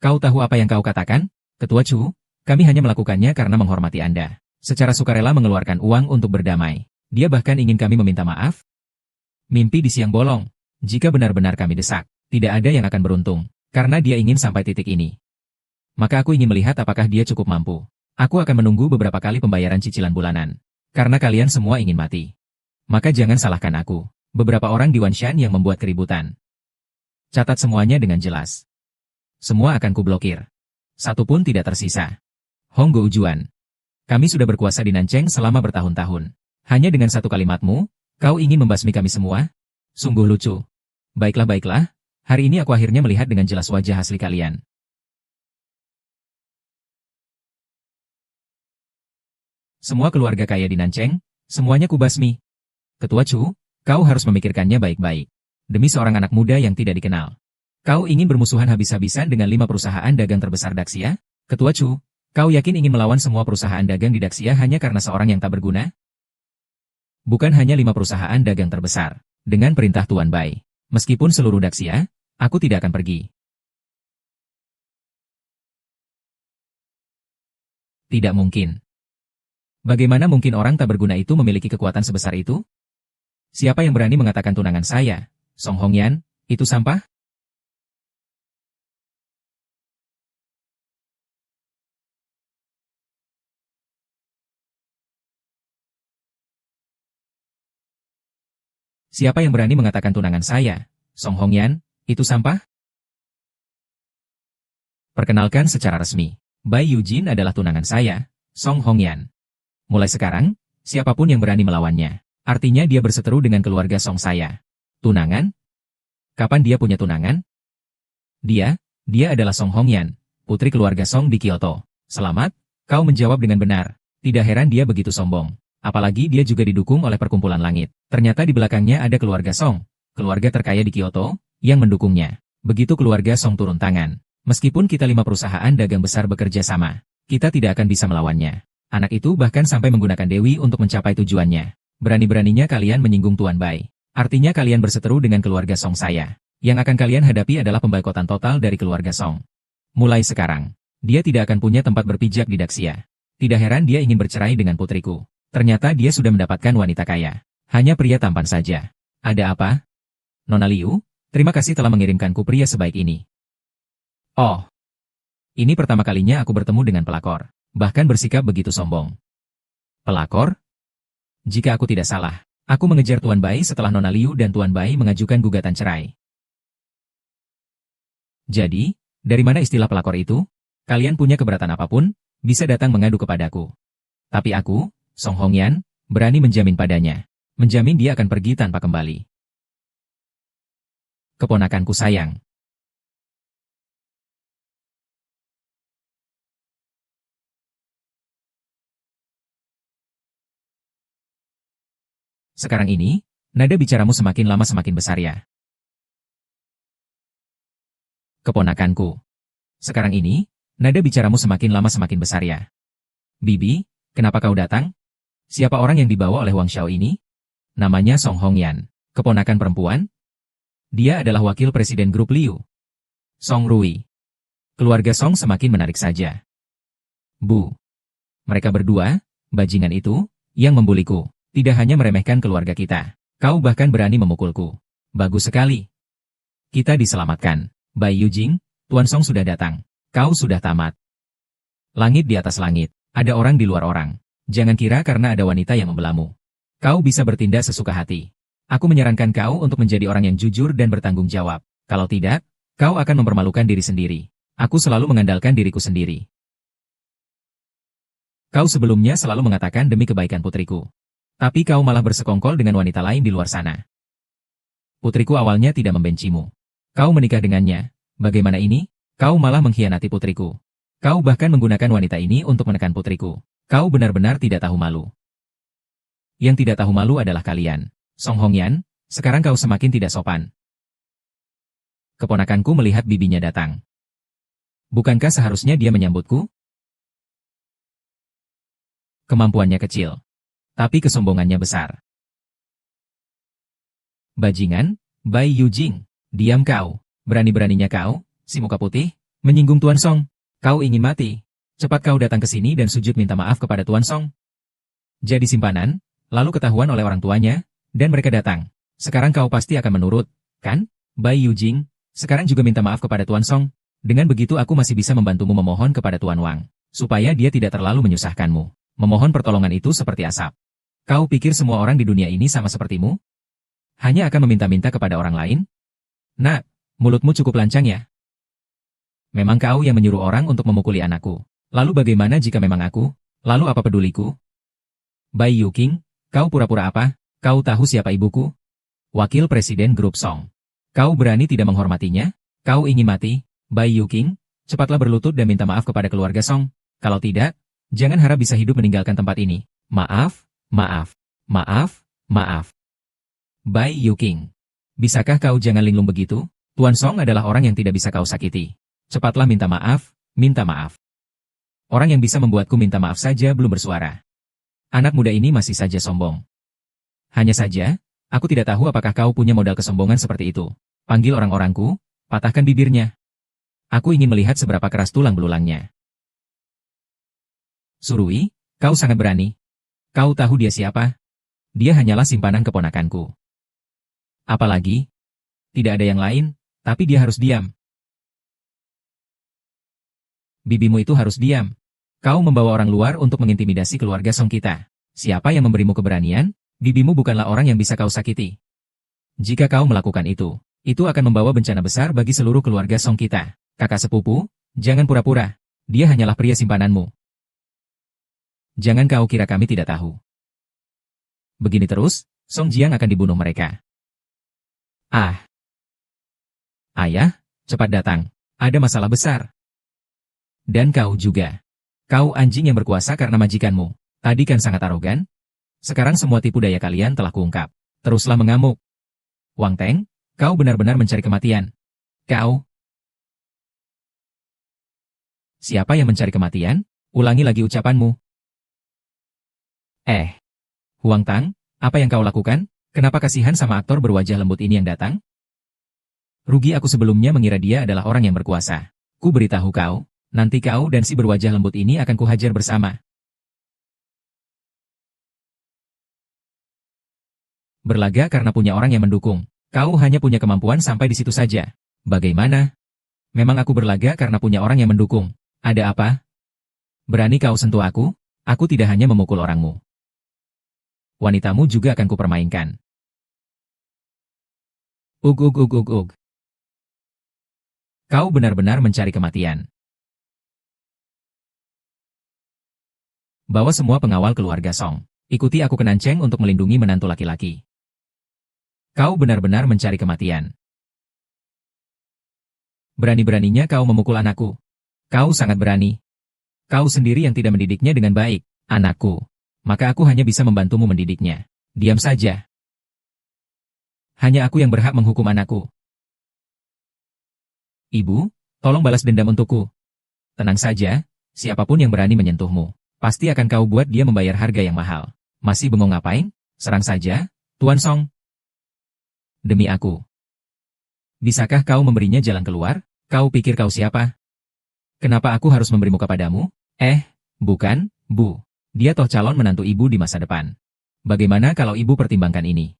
Kau tahu apa yang kau katakan? Ketua Chu, kami hanya melakukannya karena menghormati Anda. Secara sukarela mengeluarkan uang untuk berdamai. Dia bahkan ingin kami meminta maaf. Mimpi di siang bolong. Jika benar-benar kami desak, tidak ada yang akan beruntung. Karena dia ingin sampai titik ini. Maka aku ingin melihat apakah dia cukup mampu. Aku akan menunggu beberapa kali pembayaran cicilan bulanan. Karena kalian semua ingin mati. Maka jangan salahkan aku. Beberapa orang di Wanshan yang membuat keributan. Catat semuanya dengan jelas. Semua akan kublokir. Satu pun tidak tersisa. Hong Goujuan. Kami sudah berkuasa di Nancheng selama bertahun-tahun. Hanya dengan satu kalimatmu, kau ingin membasmi kami semua? Sungguh lucu. Baiklah. Hari ini aku akhirnya melihat dengan jelas wajah asli kalian. Semua keluarga kaya di Nancheng, semuanya kubasmi. Ketua Chu, kau harus memikirkannya baik-baik. Demi seorang anak muda yang tidak dikenal. Kau ingin bermusuhan habis-habisan dengan 5 perusahaan dagang terbesar Daxia? Ketua Chu, kau yakin ingin melawan semua perusahaan dagang di Daxia hanya karena seorang yang tak berguna? Bukan hanya 5 perusahaan dagang terbesar. Dengan perintah Tuan Bai. Meskipun seluruh Daxia, aku tidak akan pergi. Tidak mungkin. Bagaimana mungkin orang tak berguna itu memiliki kekuatan sebesar itu? Siapa yang berani mengatakan tunangan saya, Song Hongyan, itu sampah? Siapa yang berani mengatakan tunangan saya, Song Hongyan, itu sampah? Perkenalkan secara resmi, Bai Yujin adalah tunangan saya, Song Hongyan. Mulai sekarang, siapapun yang berani melawannya, artinya dia berseteru dengan keluarga Song saya. Tunangan? Kapan dia punya tunangan? Dia adalah Song Hongyan, putri keluarga Song di Kyoto. Selamat, kau menjawab dengan benar. Tidak heran dia begitu sombong. Apalagi dia juga didukung oleh perkumpulan langit. Ternyata di belakangnya ada keluarga Song, keluarga terkaya di Kyoto, yang mendukungnya. Begitu keluarga Song turun tangan, meskipun kita 5 perusahaan dagang besar bekerja sama, kita tidak akan bisa melawannya. Anak itu bahkan sampai menggunakan Dewi untuk mencapai tujuannya. Berani-beraninya kalian menyinggung Tuan Bai. Artinya kalian berseteru dengan keluarga Song saya. Yang akan kalian hadapi adalah pemboikotan total dari keluarga Song. Mulai sekarang, dia tidak akan punya tempat berpijak di Daxia. Tidak heran dia ingin bercerai dengan putriku. Ternyata dia sudah mendapatkan wanita kaya. Hanya pria tampan saja. Ada apa? Nona Liu, terima kasih telah mengirimkanku pria sebaik ini. Oh, ini pertama kalinya aku bertemu dengan pelakor. Bahkan bersikap begitu sombong. Pelakor? Jika aku tidak salah, aku mengejar Tuan Bai setelah Nona Liu dan Tuan Bai mengajukan gugatan cerai. Jadi, dari mana istilah pelakor itu? Kalian punya keberatan apapun, bisa datang mengadu kepadaku. Tapi aku, Song Hongyan, berani menjamin padanya. Menjamin dia akan pergi tanpa kembali. Keponakanku sayang. Sekarang ini, nada bicaramu semakin lama semakin besar ya. Keponakanku. Sekarang ini, nada bicaramu semakin lama semakin besar ya. Bibi, kenapa kau datang? Siapa orang yang dibawa oleh Wang Xiao ini? Namanya Song Hongyan. Keponakan perempuan? Dia adalah wakil presiden grup Liu. Song Rui. Keluarga Song semakin menarik saja. Bu. Mereka berdua, bajingan itu, yang membuliku. Tidak hanya meremehkan keluarga kita. Kau bahkan berani memukulku. Bagus sekali. Kita diselamatkan. Bai Yujing, Tuan Song sudah datang. Kau sudah tamat. Langit di atas langit. Ada orang di luar orang. Jangan kira karena ada wanita yang membelamu. Kau bisa bertindak sesuka hati. Aku menyarankan kau untuk menjadi orang yang jujur dan bertanggung jawab. Kalau tidak, kau akan mempermalukan diri sendiri. Aku selalu mengandalkan diriku sendiri. Kau sebelumnya selalu mengatakan demi kebaikan putriku. Tapi kau malah bersekongkol dengan wanita lain di luar sana. Putriku awalnya tidak membencimu. Kau menikah dengannya. Bagaimana ini? Kau malah mengkhianati putriku. Kau bahkan menggunakan wanita ini untuk menekan putriku. Kau benar-benar tidak tahu malu. Yang tidak tahu malu adalah kalian. Song Hongyan, sekarang kau semakin tidak sopan. Keponakanku melihat bibinya datang. Bukankah seharusnya dia menyambutku? Kemampuannya kecil, tapi kesombongannya besar. Bajingan, Bai Yujing, diam kau. Berani-beraninya kau, si muka putih, menyinggung Tuan Song. Kau ingin mati. Cepat kau datang ke sini dan sujud minta maaf kepada Tuan Song. Jadi simpanan, lalu ketahuan oleh orang tuanya, dan mereka datang. Sekarang kau pasti akan menurut, kan? Bai Yujing, sekarang juga minta maaf kepada Tuan Song. Dengan begitu aku masih bisa membantumu memohon kepada Tuan Wang, supaya dia tidak terlalu menyusahkanmu. Memohon pertolongan itu seperti asap. Kau pikir semua orang di dunia ini sama sepertimu? Hanya akan meminta-minta kepada orang lain? Nak, mulutmu cukup lancang ya? Memang kau yang menyuruh orang untuk memukuli anakku. Lalu bagaimana jika memang aku? Lalu apa peduliku? Bai Yuking, kau pura-pura apa? Kau tahu siapa ibuku? Wakil Presiden Grup Song. Kau berani tidak menghormatinya? Kau ingin mati? Bai Yuking, cepatlah berlutut dan minta maaf kepada keluarga Song. Kalau tidak, jangan harap bisa hidup meninggalkan tempat ini. Maaf, maaf, maaf, maaf. Bai Yuking, bisakah kau jangan linglung begitu? Tuan Song adalah orang yang tidak bisa kau sakiti. Cepatlah minta maaf, minta maaf. Orang yang bisa membuatku minta maaf saja belum bersuara. Anak muda ini masih saja sombong. Hanya saja, aku tidak tahu apakah kau punya modal kesombongan seperti itu. Panggil orang-orangku, patahkan bibirnya. Aku ingin melihat seberapa keras tulang belulangnya. Surui, kau sangat berani. Kau tahu dia siapa? Dia hanyalah simpanan keponakanku. Apalagi? Tidak ada yang lain, tapi dia harus diam. Bibimu itu harus diam. Kau membawa orang luar untuk mengintimidasi keluarga Song kita. Siapa yang memberimu keberanian? Bibimu bukanlah orang yang bisa kau sakiti. Jika kau melakukan itu akan membawa bencana besar bagi seluruh keluarga Song kita. Kakak sepupu, jangan pura-pura. Dia hanyalah pria simpananmu. Jangan kau kira kami tidak tahu. Begini terus, Song Jiang akan dibunuh mereka. Ah. Ayah, cepat datang. Ada masalah besar. Dan kau juga. Kau anjing yang berkuasa karena majikanmu. Tadi kan sangat arogan. Sekarang semua tipu daya kalian telah kuungkap. Teruslah mengamuk. Wang Teng, kau benar-benar mencari kematian. Kau. Siapa yang mencari kematian? Ulangi lagi ucapanmu. Huang Tang, apa yang kau lakukan? Kenapa kasihan sama aktor berwajah lembut ini yang datang? Rugi aku sebelumnya mengira dia adalah orang yang berkuasa. Ku beritahu kau, nanti kau dan si berwajah lembut ini akan kuhajar bersama. Berlaga karena punya orang yang mendukung. Kau hanya punya kemampuan sampai di situ saja. Bagaimana? Memang aku berlaga karena punya orang yang mendukung. Ada apa? Berani kau sentuh aku? Aku tidak hanya memukul orangmu. Wanitamu juga akan kupermainkan. Ug. Kau benar-benar mencari kematian. Bawa semua pengawal keluarga Song. Ikuti aku ke Nanceng untuk melindungi menantu laki-laki. Kau benar-benar mencari kematian. Berani-beraninya kau memukul anakku. Kau sangat berani. Kau sendiri yang tidak mendidiknya dengan baik, anakku. Maka aku hanya bisa membantumu mendidiknya. Diam saja. Hanya aku yang berhak menghukum anakku. Ibu, tolong balas dendam untukku. Tenang saja, siapapun yang berani menyentuhmu, pasti akan kau buat dia membayar harga yang mahal. Masih bengong ngapain? Serang saja, Tuan Song. Demi aku. Bisakah kau memberinya jalan keluar? Kau pikir kau siapa? Kenapa aku harus memberi muka padamu? Bukan, Bu. Dia toh calon menantu ibu di masa depan. Bagaimana kalau ibu pertimbangkan ini?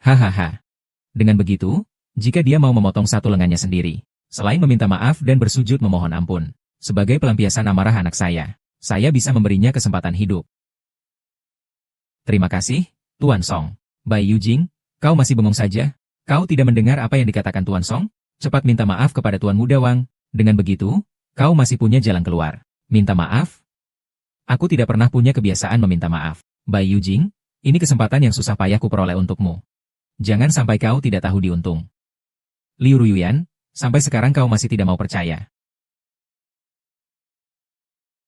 Hahaha. Dengan begitu, jika dia mau memotong satu lengannya sendiri, selain meminta maaf dan bersujud memohon ampun, sebagai pelampiasan amarah anak saya bisa memberinya kesempatan hidup. Terima kasih, Tuan Song. Bai Yujing, kau masih bengong saja? Kau tidak mendengar apa yang dikatakan Tuan Song? Cepat minta maaf kepada Tuan Muda Wang. Dengan begitu, kau masih punya jalan keluar. Minta maaf? Aku tidak pernah punya kebiasaan meminta maaf. Bai Yujing, ini kesempatan yang susah payah kuperoleh untukmu. Jangan sampai kau tidak tahu diuntung. Liu Ruyan, sampai sekarang kau masih tidak mau percaya.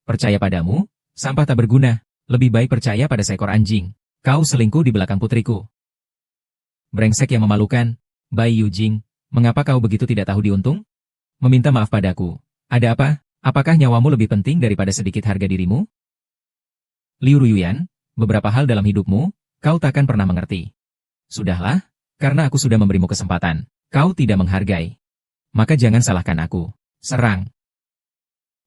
Percaya padamu? Sampah tak berguna. Lebih baik percaya pada seekor anjing. Kau selingkuh di belakang putriku. Brengsek yang memalukan. Bai Yujing, Mengapa kau begitu tidak tahu diuntung? Meminta maaf padaku. Ada apa? Apakah nyawamu lebih penting daripada sedikit harga dirimu? Liu Ruyan, beberapa hal dalam hidupmu, kau takkan pernah mengerti. Sudahlah, karena aku sudah memberimu kesempatan. Kau tidak menghargai. Maka jangan salahkan aku. Serang.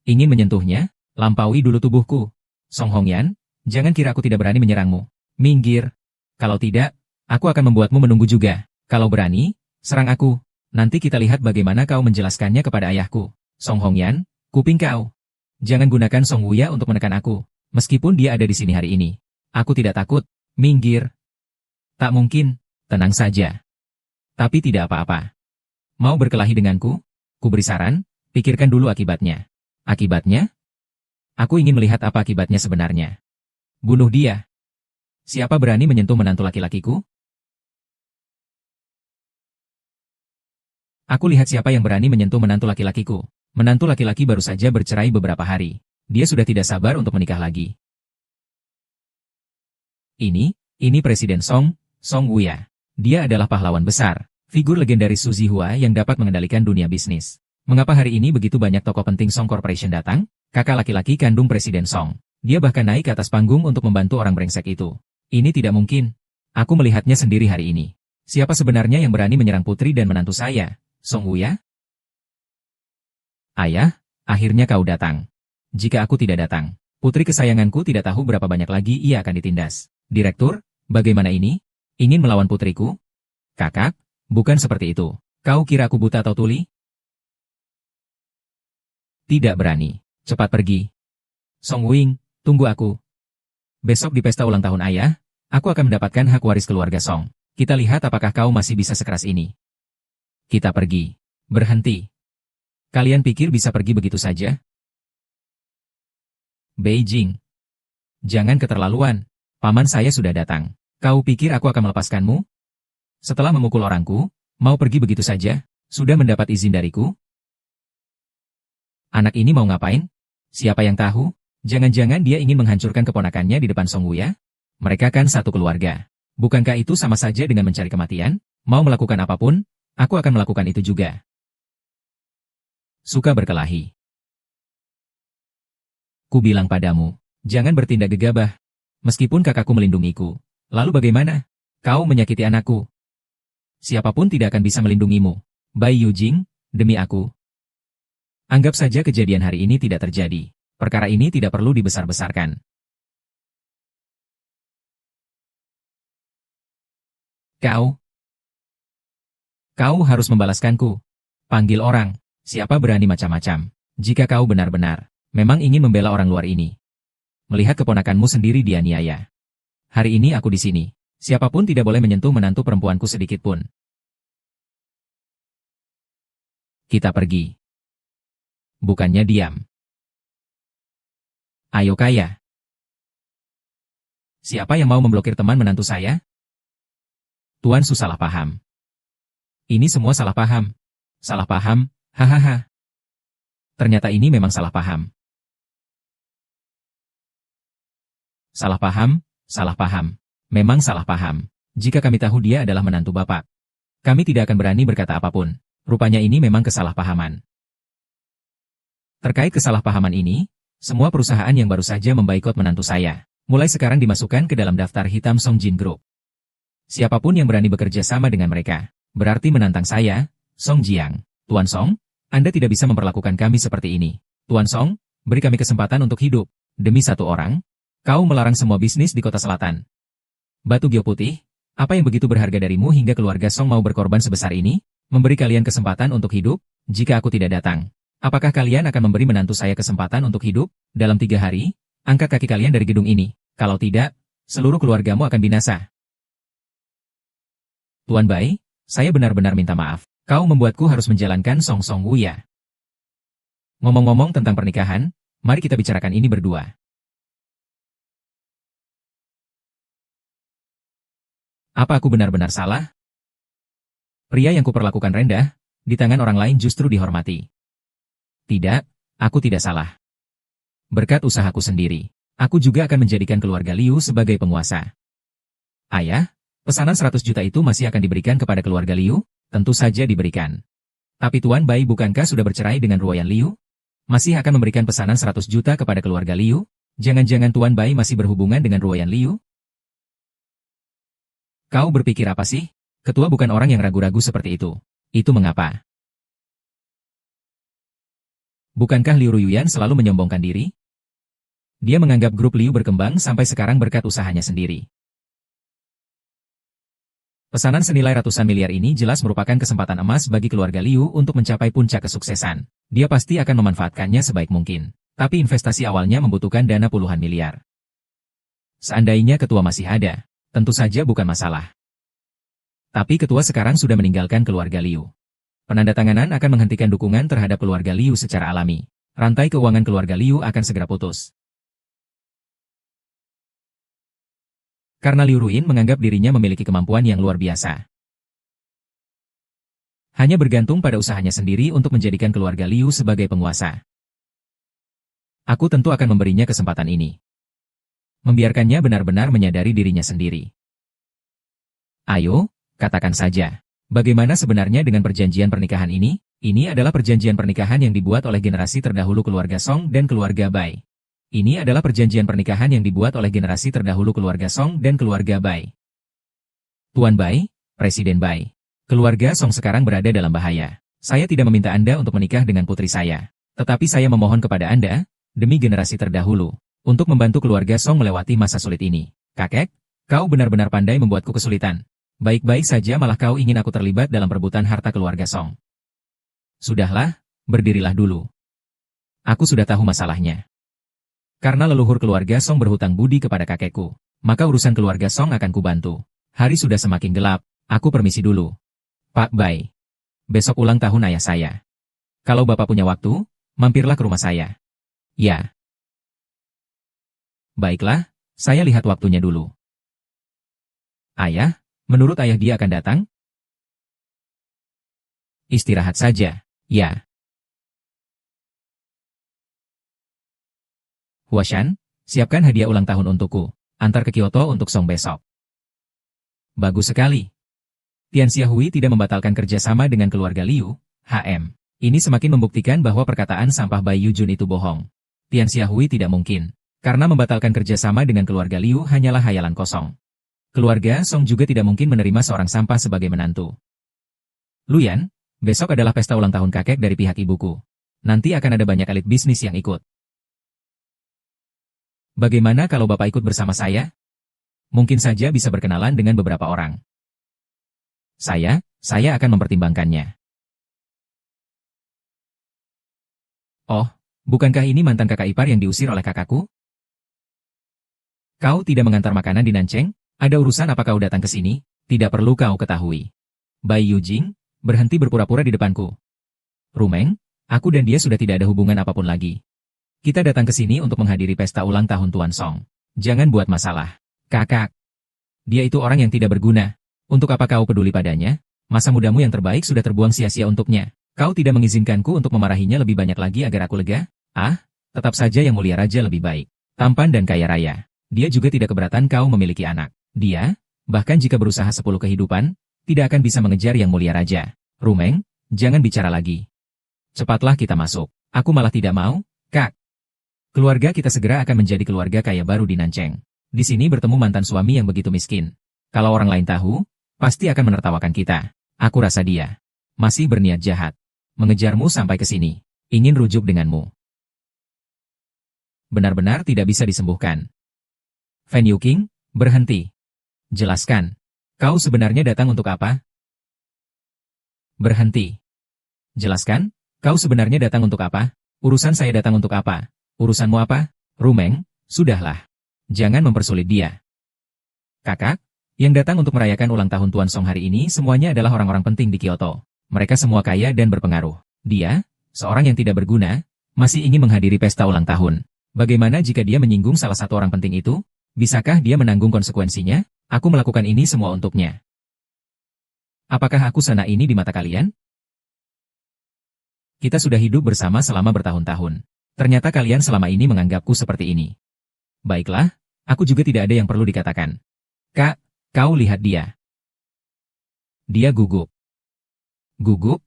Ingin menyentuhnya? Lampaui dulu tubuhku. Song Hongyan, jangan kira aku tidak berani menyerangmu. Minggir. Kalau tidak, aku akan membuatmu menunggu juga. Kalau berani, serang aku. Nanti kita lihat bagaimana kau menjelaskannya kepada ayahku. Song Hongyan, kuping kau. Jangan gunakan Song Wuya untuk menekan aku. Meskipun dia ada di sini hari ini. Aku tidak takut. Minggir. Tak mungkin. Tenang saja. Tapi tidak apa-apa. Mau berkelahi denganku? Ku beri saran, pikirkan dulu akibatnya. Akibatnya? Aku ingin melihat apa akibatnya sebenarnya. Bunuh dia. Siapa berani menyentuh menantu laki-lakiku? Aku lihat siapa yang berani menyentuh menantu laki-lakiku. Menantu laki-laki baru saja bercerai beberapa hari. Dia sudah tidak sabar untuk menikah lagi. Ini Presiden Song Wuya. Dia adalah pahlawan besar, figur legendaris Su Zihua yang dapat mengendalikan dunia bisnis. Mengapa hari ini begitu banyak tokoh penting Song Corporation datang? Kakak laki-laki kandung Presiden Song. Dia bahkan naik ke atas panggung untuk membantu orang brengsek itu. Ini tidak mungkin. Aku melihatnya sendiri hari ini. Siapa sebenarnya yang berani menyerang putri dan menantu saya? Song Wuya? Ayah, akhirnya kau datang. Jika aku tidak datang, putri kesayanganku tidak tahu berapa banyak lagi ia akan ditindas. Direktur, bagaimana ini? Ingin melawan putriku? Kakak, bukan seperti itu. Kau kira aku buta atau tuli? Tidak berani. Cepat pergi. Song Wing, tunggu aku. Besok di pesta ulang tahun ayah, aku akan mendapatkan hak waris keluarga Song. Kita lihat apakah kau masih bisa sekeras ini. Kita pergi. Berhenti. Kalian pikir bisa pergi begitu saja? Beijing. Jangan keterlaluan. Paman saya sudah datang. Kau pikir aku akan melepaskanmu? Setelah memukul orangku, mau pergi begitu saja? Sudah mendapat izin dariku? Anak ini mau ngapain? Siapa yang tahu? Jangan-jangan dia ingin menghancurkan keponakannya di depan Song Wuya? Mereka kan satu keluarga. Bukankah itu sama saja dengan mencari kematian? Mau melakukan apapun, aku akan melakukan itu juga. Suka berkelahi. Ku bilang padamu, jangan bertindak gegabah. Meskipun kakakku melindungiku, lalu bagaimana? Kau menyakiti anakku. Siapapun tidak akan bisa melindungimu. Bai Yujing, demi aku. Anggap saja kejadian hari ini tidak terjadi. Perkara ini tidak perlu dibesar-besarkan. Kau harus membalaskanku. Panggil orang. Siapa berani macam-macam. Jika kau benar-benar memang ingin membela orang luar ini. Melihat keponakanmu sendiri dianiaya. Hari ini aku di sini. Siapapun tidak boleh menyentuh menantu perempuanku sedikit pun. Kita pergi. Bukannya diam. Ayo kaya. Siapa yang mau memblokir teman menantu saya? Tuan Su salah paham. Ini semua salah paham. Salah paham, hahaha. Ternyata ini memang salah paham. Salah paham. Memang salah paham. Jika kami tahu dia adalah menantu Bapak, kami tidak akan berani berkata apapun. Rupanya ini memang kesalahpahaman. Terkait kesalahpahaman ini, semua perusahaan yang baru saja memboikot menantu saya, mulai sekarang dimasukkan ke dalam daftar hitam Song Jin Group. Siapapun yang berani bekerja sama dengan mereka, berarti menantang saya, Song Jiang. Tuan Song, Anda tidak bisa memperlakukan kami seperti ini. Tuan Song, beri kami kesempatan untuk hidup. Demi satu orang, kau melarang semua bisnis di kota selatan. Batu Gio Putih, apa yang begitu berharga darimu hingga keluarga Song mau berkorban sebesar ini? Memberi kalian kesempatan untuk hidup? Jika aku tidak datang, apakah kalian akan memberi menantu saya kesempatan untuk hidup? Dalam 3 hari, angkat kaki kalian dari gedung ini. Kalau tidak, seluruh keluargamu akan binasa. Tuan Bai, saya benar-benar minta maaf. Kau membuatku harus menjalankan Song Wuya. Ngomong-ngomong tentang pernikahan, mari kita bicarakan ini berdua. Apa aku benar-benar salah? Pria yang kuperlakukan rendah, di tangan orang lain justru dihormati. Tidak, aku tidak salah. Berkat usahaku sendiri, aku juga akan menjadikan keluarga Liu sebagai penguasa. Ayah, pesanan 100 juta itu masih akan diberikan kepada keluarga Liu? Tentu saja diberikan. Tapi Tuan Bai bukankah sudah bercerai dengan Ruoyan Liu? Masih akan memberikan pesanan 100 juta kepada keluarga Liu? Jangan-jangan Tuan Bai masih berhubungan dengan Ruoyan Liu? Kau berpikir apa sih? Ketua bukan orang yang ragu-ragu seperti itu. Itu mengapa? Bukankah Liu Ruoyan selalu menyombongkan diri? Dia menganggap grup Liu berkembang sampai sekarang berkat usahanya sendiri. Pesanan senilai ratusan miliar ini jelas merupakan kesempatan emas bagi keluarga Liu untuk mencapai puncak kesuksesan. Dia pasti akan memanfaatkannya sebaik mungkin. Tapi investasi awalnya membutuhkan dana puluhan miliar. Seandainya ketua masih ada, tentu saja bukan masalah. Tapi ketua sekarang sudah meninggalkan keluarga Liu. Penandatanganan akan menghentikan dukungan terhadap keluarga Liu secara alami. Rantai keuangan keluarga Liu akan segera putus. Karena Liu Ruin menganggap dirinya memiliki kemampuan yang luar biasa. Hanya bergantung pada usahanya sendiri untuk menjadikan keluarga Liu sebagai penguasa. Aku tentu akan memberinya kesempatan ini. Membiarkannya benar-benar menyadari dirinya sendiri. Ayo, katakan saja. Bagaimana sebenarnya dengan perjanjian pernikahan ini? Ini adalah perjanjian pernikahan yang dibuat oleh generasi terdahulu keluarga Song dan keluarga Bai. Ini adalah perjanjian pernikahan yang dibuat oleh generasi terdahulu keluarga Song dan keluarga Bai. Tuan Bai, Presiden Bai. Keluarga Song sekarang berada dalam bahaya. Saya tidak meminta Anda untuk menikah dengan putri saya. Tetapi saya memohon kepada Anda, demi generasi terdahulu, untuk membantu keluarga Song melewati masa sulit ini. Kakek, kau benar-benar pandai membuatku kesulitan. Baik-baik saja malah kau ingin aku terlibat dalam perebutan harta keluarga Song. Sudahlah, berdirilah dulu. Aku sudah tahu masalahnya. Karena leluhur keluarga Song berhutang budi kepada kakekku, maka urusan keluarga Song akan kubantu. Hari sudah semakin gelap, aku permisi dulu. Pak Bai. Besok ulang tahun ayah saya. Kalau Bapak punya waktu, mampirlah ke rumah saya. Ya. Baiklah, saya lihat waktunya dulu. Ayah, menurut ayah dia akan datang? Istirahat saja, ya. Huashan, siapkan hadiah ulang tahun untukku. Antar ke Kyoto untuk Song besok. Bagus sekali. Tian Xiaohui tidak membatalkan kerjasama dengan keluarga Liu, HM. Ini semakin membuktikan bahwa perkataan sampah Bai Yujun itu bohong. Tian Xiaohui tidak mungkin. Karena membatalkan kerjasama dengan keluarga Liu hanyalah hayalan kosong. Keluarga Song juga tidak mungkin menerima seorang sampah sebagai menantu. Luyan, besok adalah pesta ulang tahun kakek dari pihak ibuku. Nanti akan ada banyak elit bisnis yang ikut. Bagaimana kalau Bapak ikut bersama saya? Mungkin saja bisa berkenalan dengan beberapa orang. Saya akan mempertimbangkannya. Oh, bukankah ini mantan kakak ipar yang diusir oleh kakakku? Kau tidak mengantar makanan di Nancheng? Ada urusan apa kau datang ke sini? Tidak perlu kau ketahui. Bai Yujing, berhenti berpura-pura di depanku. Rumeng, aku dan dia sudah tidak ada hubungan apapun lagi. Kita datang ke sini untuk menghadiri pesta ulang tahun Tuan Song. Jangan buat masalah. Kakak. Dia itu orang yang tidak berguna. Untuk apa kau peduli padanya? Masa mudamu yang terbaik sudah terbuang sia-sia untuknya. Kau tidak mengizinkanku untuk memarahinya lebih banyak lagi agar aku lega? Ah, tetap saja yang mulia raja lebih baik. Tampan dan kaya raya. Dia juga tidak keberatan kau memiliki anak. Dia, bahkan jika berusaha 10 kehidupan, tidak akan bisa mengejar yang mulia raja. Rumeng, jangan bicara lagi. Cepatlah kita masuk. Aku malah tidak mau, Kak. Keluarga kita segera akan menjadi keluarga kaya baru di Nancheng. Di sini bertemu mantan suami yang begitu miskin. Kalau orang lain tahu, pasti akan menertawakan kita. Aku rasa dia masih berniat jahat. Mengejarmu sampai ke sini. Ingin rujuk denganmu. Benar-benar tidak bisa disembuhkan. Fan Yuking, berhenti. Jelaskan. Kau sebenarnya datang untuk apa? Berhenti. Jelaskan, kau sebenarnya datang untuk apa? Urusan saya datang untuk apa? Urusanmu apa? Rumeng, sudahlah. Jangan mempersulit dia. Kakak, yang datang untuk merayakan ulang tahun Tuan Song hari ini semuanya adalah orang-orang penting di Kyoto. Mereka semua kaya dan berpengaruh. Dia, seorang yang tidak berguna, masih ingin menghadiri pesta ulang tahun. Bagaimana jika dia menyinggung salah satu orang penting itu? Bisakah dia menanggung konsekuensinya? Aku melakukan ini semua untuknya. Apakah aku sana ini di mata kalian? Kita sudah hidup bersama selama bertahun-tahun. Ternyata kalian selama ini menganggapku seperti ini. Baiklah, aku juga tidak ada yang perlu dikatakan. Kak, kau lihat dia. Dia gugup. Gugup?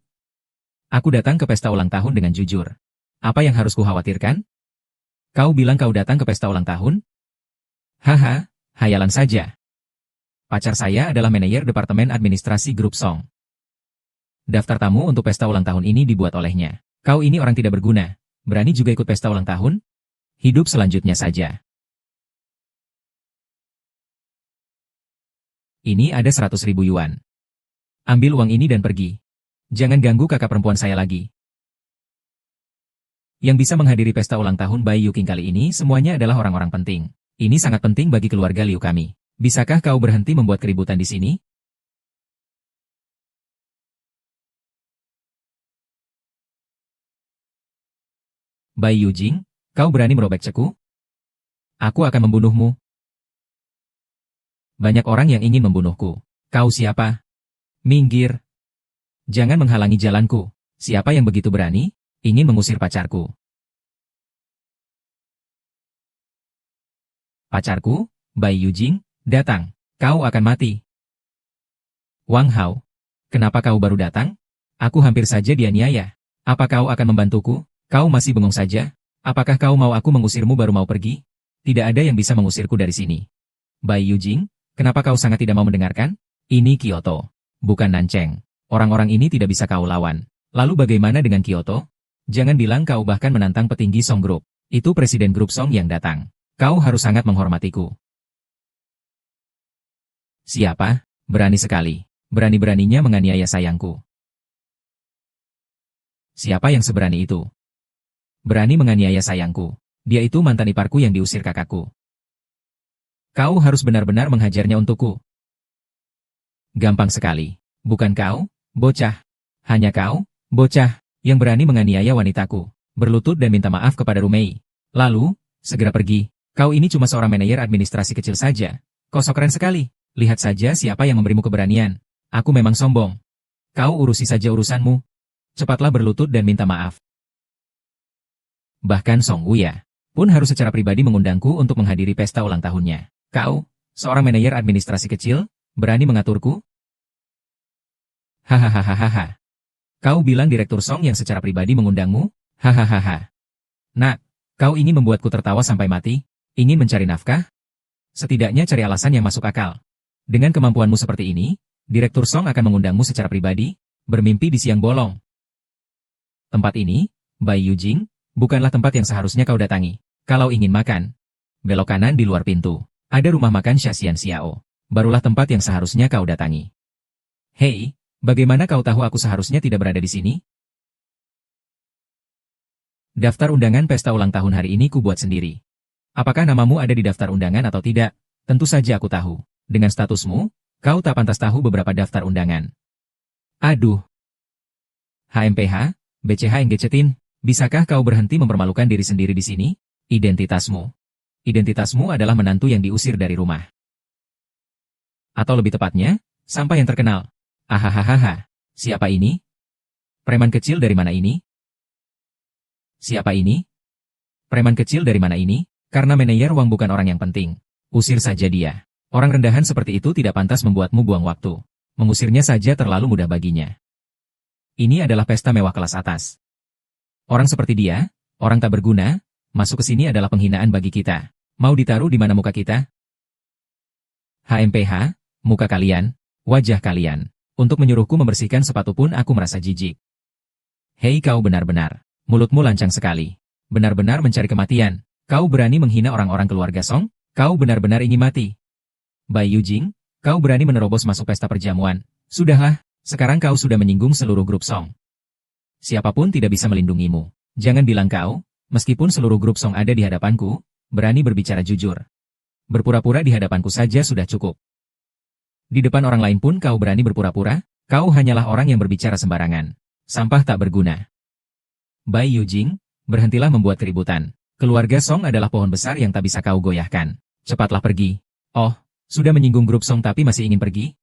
Aku datang ke pesta ulang tahun dengan jujur. Apa yang harus kukhawatirkan? Kau bilang kau datang ke pesta ulang tahun? Haha, hayalan saja. Pacar saya adalah manajer Departemen Administrasi Grup Song. Daftar tamu untuk pesta ulang tahun ini dibuat olehnya. Kau ini orang tidak berguna. Berani juga ikut pesta ulang tahun? Hidup selanjutnya saja. Ini ada 100.000 yuan. Ambil uang ini dan pergi. Jangan ganggu kakak perempuan saya lagi. Yang bisa menghadiri pesta ulang tahun Bai Yuking kali ini semuanya adalah orang-orang penting. Ini sangat penting bagi keluarga Liu kami. Bisakah kau berhenti membuat keributan di sini? Bai Yujing, kau berani merobek ceku? Aku akan membunuhmu. Banyak orang yang ingin membunuhku. Kau siapa? Minggir. Jangan menghalangi jalanku. Siapa yang begitu berani? Ingin mengusir pacarku. Pacarku, Bai Yujing, datang. Kau akan mati. Wang Hao, kenapa kau baru datang? Aku hampir saja dianiaya. Apa kau akan membantuku? Kau masih bengong saja? Apakah kau mau aku mengusirmu baru mau pergi? Tidak ada yang bisa mengusirku dari sini. Bai Yujing, kenapa kau sangat tidak mau mendengarkan? Ini Kyoto, bukan Nancheng. Orang-orang ini tidak bisa kau lawan. Lalu bagaimana dengan Kyoto? Jangan bilang kau bahkan menantang petinggi Song Group. Itu presiden grup Song yang datang. Kau harus sangat menghormatiku. Siapa? Berani sekali. Berani-beraninya menganiaya sayangku. Siapa yang seberani itu? Berani menganiaya sayangku. Dia itu mantan iparku yang diusir kakakku. Kau harus benar-benar menghajarnya untukku. Gampang sekali. Bukan kau, bocah. Hanya kau, bocah, yang berani menganiaya wanitaku. Berlutut dan minta maaf kepada Rumei. Lalu, segera pergi. Kau ini cuma seorang manajer administrasi kecil saja. Kosok keren sekali. Lihat saja siapa yang memberimu keberanian. Aku memang sombong. Kau urusi saja urusanmu. Cepatlah berlutut dan minta maaf. Bahkan Song Wuya pun harus secara pribadi mengundangku untuk menghadiri pesta ulang tahunnya. Kau, seorang manajer administrasi kecil, berani mengaturku? Hahaha. Kau bilang Direktur Song yang secara pribadi mengundangmu? Hahaha. Nak, kau ingin membuatku tertawa sampai mati? Ingin mencari nafkah? Setidaknya cari alasan yang masuk akal. Dengan kemampuanmu seperti ini, Direktur Song akan mengundangmu secara pribadi, bermimpi di siang bolong. Tempat ini, Bai Yujing, bukanlah tempat yang seharusnya kau datangi. Kalau ingin makan, belok kanan di luar pintu. Ada rumah makan Xiaxian Xiao. Barulah tempat yang seharusnya kau datangi. Hei, bagaimana kau tahu aku seharusnya tidak berada di sini? Daftar undangan pesta ulang tahun hari ini ku buat sendiri. Apakah namamu ada di daftar undangan atau tidak? Tentu saja aku tahu. Dengan statusmu, kau tak pantas tahu beberapa daftar undangan. Aduh. HMPH, BCH Enggechetin. Bisakah kau berhenti mempermalukan diri sendiri di sini? Identitasmu. Identitasmu adalah menantu yang diusir dari rumah. Atau lebih tepatnya, sampah yang terkenal. Ahahaha. Siapa ini? Preman kecil dari mana ini? Siapa ini? Preman kecil dari mana ini? Karena manajer Wang bukan orang yang penting. Usir saja dia. Orang rendahan seperti itu tidak pantas membuatmu buang waktu. Mengusirnya saja terlalu mudah baginya. Ini adalah pesta mewah kelas atas. Orang seperti dia, orang tak berguna, masuk ke sini adalah penghinaan bagi kita. Mau ditaruh di mana muka kita? HMPH, muka kalian, wajah kalian. Untuk menyuruhku membersihkan sepatu pun aku merasa jijik. Hei kau benar-benar, mulutmu lancang sekali. Benar-benar mencari kematian. Kau berani menghina orang-orang keluarga Song? Kau benar-benar ingin mati. Bai Yujing, kau berani menerobos masuk pesta perjamuan. Sudahlah, sekarang kau sudah menyinggung seluruh grup Song. Siapapun tidak bisa melindungimu. Jangan bilang kau, meskipun seluruh grup Song ada di hadapanku, berani berbicara jujur. Berpura-pura di hadapanku saja sudah cukup. Di depan orang lain pun kau berani berpura-pura? Kau hanyalah orang yang berbicara sembarangan. Sampah tak berguna. Bai Yujing, berhentilah membuat keributan. Keluarga Song adalah pohon besar yang tak bisa kau goyahkan. Cepatlah pergi. Oh, sudah menyinggung grup Song tapi masih ingin pergi?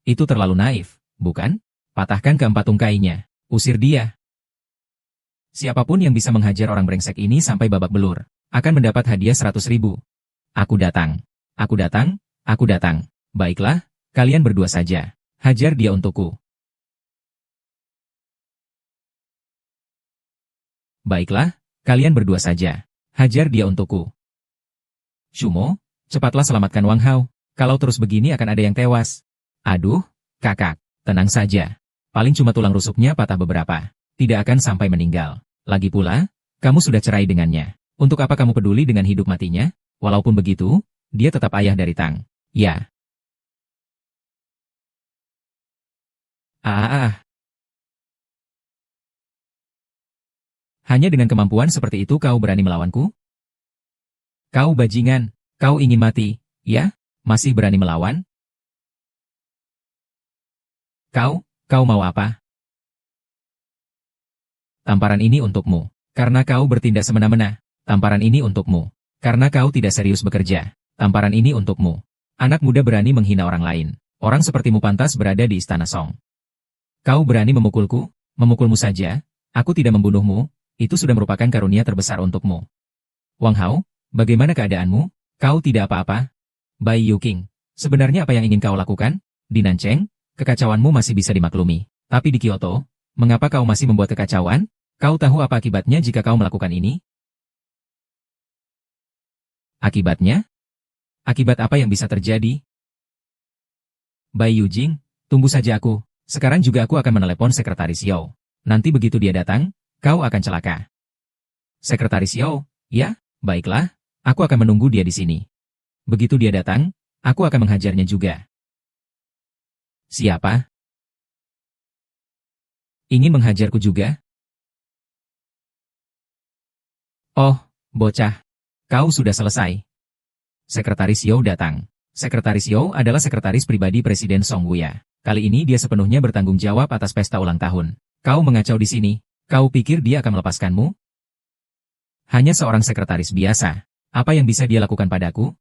Itu terlalu naif, bukan? Patahkan keempat tungkainya. Usir dia. Siapapun yang bisa menghajar orang brengsek ini sampai babak belur, akan mendapat hadiah 100.000. Aku datang. Aku datang. Aku datang. Baiklah, kalian berdua saja. Hajar dia untukku. Baiklah, kalian berdua saja. Hajar dia untukku. Shumo, cepatlah selamatkan Wang Hao. Kalau terus begini akan ada yang tewas. Aduh, kakak, tenang saja. Paling cuma tulang rusuknya patah beberapa. Tidak akan sampai meninggal. Lagi pula, kamu sudah cerai dengannya. Untuk apa kamu peduli dengan hidup matinya? Walaupun begitu, dia tetap ayah dari Tang. Ya. Hanya dengan kemampuan seperti itu kau berani melawanku? Kau bajingan, kau ingin mati, ya? Masih berani melawan? Kau mau apa? Tamparan ini untukmu, karena kau bertindak semena-mena. Tamparan ini untukmu, karena kau tidak serius bekerja. Tamparan ini untukmu. Anak muda berani menghina orang lain. Orang sepertimu pantas berada di istana Song. Kau berani memukulku? Memukulmu saja? Aku tidak membunuhmu, itu sudah merupakan karunia terbesar untukmu. Wang Hao, bagaimana keadaanmu? Kau tidak apa-apa? Bai Yuking, sebenarnya apa yang ingin kau lakukan? Di Nancheng, kekacauanmu masih bisa dimaklumi. Tapi di Kyoto, mengapa kau masih membuat kekacauan? Kau tahu apa akibatnya jika kau melakukan ini? Akibatnya? Akibat apa yang bisa terjadi? Bai Yujing, tunggu saja aku. Sekarang juga aku akan menelepon Sekretaris Yao. Nanti begitu dia datang, kau akan celaka. Sekretaris Yao, ya, baiklah, aku akan menunggu dia di sini. Begitu dia datang, aku akan menghajarnya juga. Siapa? Ingin menghajarku juga? Oh, bocah. Kau sudah selesai. Sekretaris Yao datang. Sekretaris Yao adalah sekretaris pribadi Presiden Song Wuya. Kali ini dia sepenuhnya bertanggung jawab atas pesta ulang tahun. Kau mengacau di sini. Kau pikir dia akan melepaskanmu? Hanya seorang sekretaris biasa. Apa yang bisa dia lakukan padaku?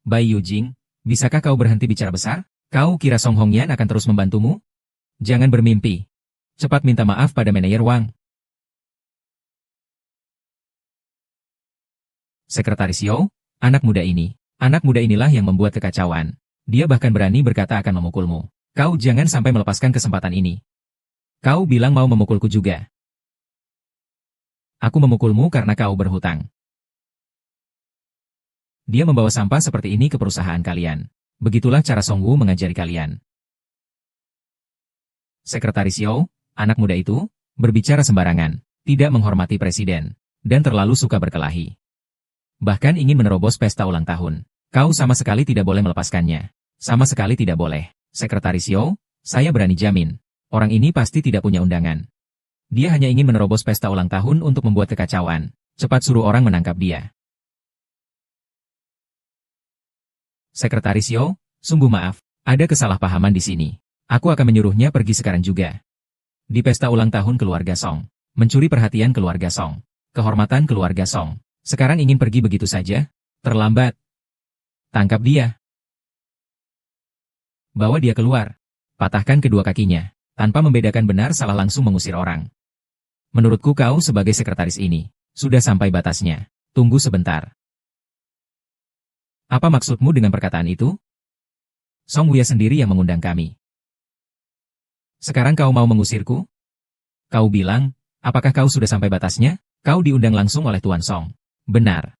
Bai Yujing, bisakah kau berhenti bicara besar? Kau kira Song Hongyan akan terus membantumu? Jangan bermimpi. Cepat minta maaf pada manajer Wang. Sekretaris Yao, anak muda inilah yang membuat kekacauan. Dia bahkan berani berkata akan memukulmu. Kau jangan sampai melepaskan kesempatan ini. Kau bilang mau memukulku juga. Aku memukulmu karena kau berhutang. Dia membawa sampah seperti ini ke perusahaan kalian. Begitulah cara Song Wu mengajari kalian. Sekretaris Yao, anak muda itu, berbicara sembarangan, tidak menghormati presiden, dan terlalu suka berkelahi. Bahkan ingin menerobos pesta ulang tahun. Kau sama sekali tidak boleh melepaskannya. Sama sekali tidak boleh. Sekretaris Yao, saya berani jamin. Orang ini pasti tidak punya undangan. Dia hanya ingin menerobos pesta ulang tahun untuk membuat kekacauan. Cepat suruh orang menangkap dia. Sekretaris Yao, sungguh maaf, ada kesalahpahaman di sini. Aku akan menyuruhnya pergi sekarang juga. Di pesta ulang tahun keluarga Song, mencuri perhatian keluarga Song, kehormatan keluarga Song. Sekarang ingin pergi begitu saja? Terlambat. Tangkap dia. Bawa dia keluar. Patahkan kedua kakinya. Tanpa membedakan benar salah langsung mengusir orang. Menurutku kau sebagai sekretaris ini, sudah sampai batasnya. Tunggu sebentar. Apa maksudmu dengan perkataan itu? Song Wuya sendiri yang mengundang kami. Sekarang kau mau mengusirku? Kau bilang, apakah kau sudah sampai batasnya? Kau diundang langsung oleh Tuan Song. Benar.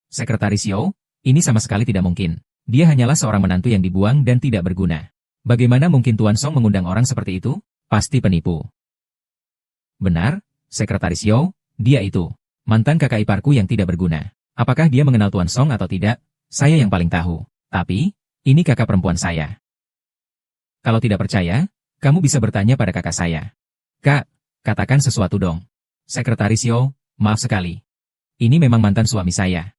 Sekretaris Yao, ini sama sekali tidak mungkin. Dia hanyalah seorang menantu yang dibuang dan tidak berguna. Bagaimana mungkin Tuan Song mengundang orang seperti itu? Pasti penipu. Benar, Sekretaris Yao, dia itu. Mantan kakak iparku yang tidak berguna. Apakah dia mengenal Tuan Song atau tidak? Saya yang paling tahu. Tapi, ini kakak perempuan saya. Kalau tidak percaya, kamu bisa bertanya pada kakak saya. Kak, katakan sesuatu dong. Sekretaris Yao, maaf sekali. Ini memang mantan suami saya.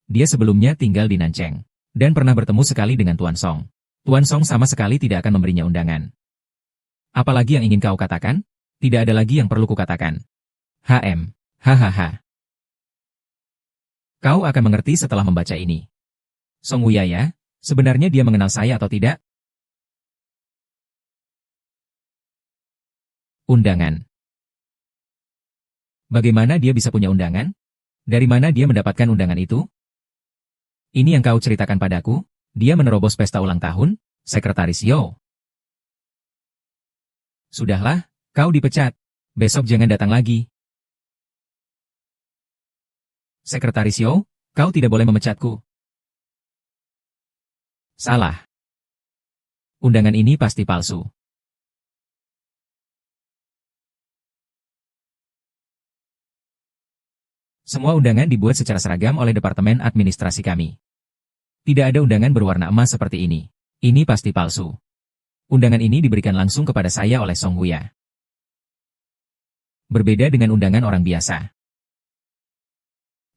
Dia sebelumnya tinggal di Nancheng, dan pernah bertemu sekali dengan Tuan Song. Tuan Song sama sekali tidak akan memberinya undangan. Apalagi yang ingin kau katakan? Tidak ada lagi yang perlu kukatakan. Hahaha. Kau akan mengerti setelah membaca ini. Song Wuya ya, sebenarnya dia mengenal saya atau tidak? Undangan. Bagaimana dia bisa punya undangan? Dari mana dia mendapatkan undangan itu? Ini yang kau ceritakan padaku? Dia menerobos pesta ulang tahun? Sekretaris Yao. Sudahlah, kau dipecat. Besok jangan datang lagi. Sekretaris Xiao, kau tidak boleh memecatku. Salah. Undangan ini pasti palsu. Semua undangan dibuat secara seragam oleh Departemen Administrasi kami. Tidak ada undangan berwarna emas seperti ini. Ini pasti palsu. Undangan ini diberikan langsung kepada saya oleh Song Huya. Berbeda dengan undangan orang biasa.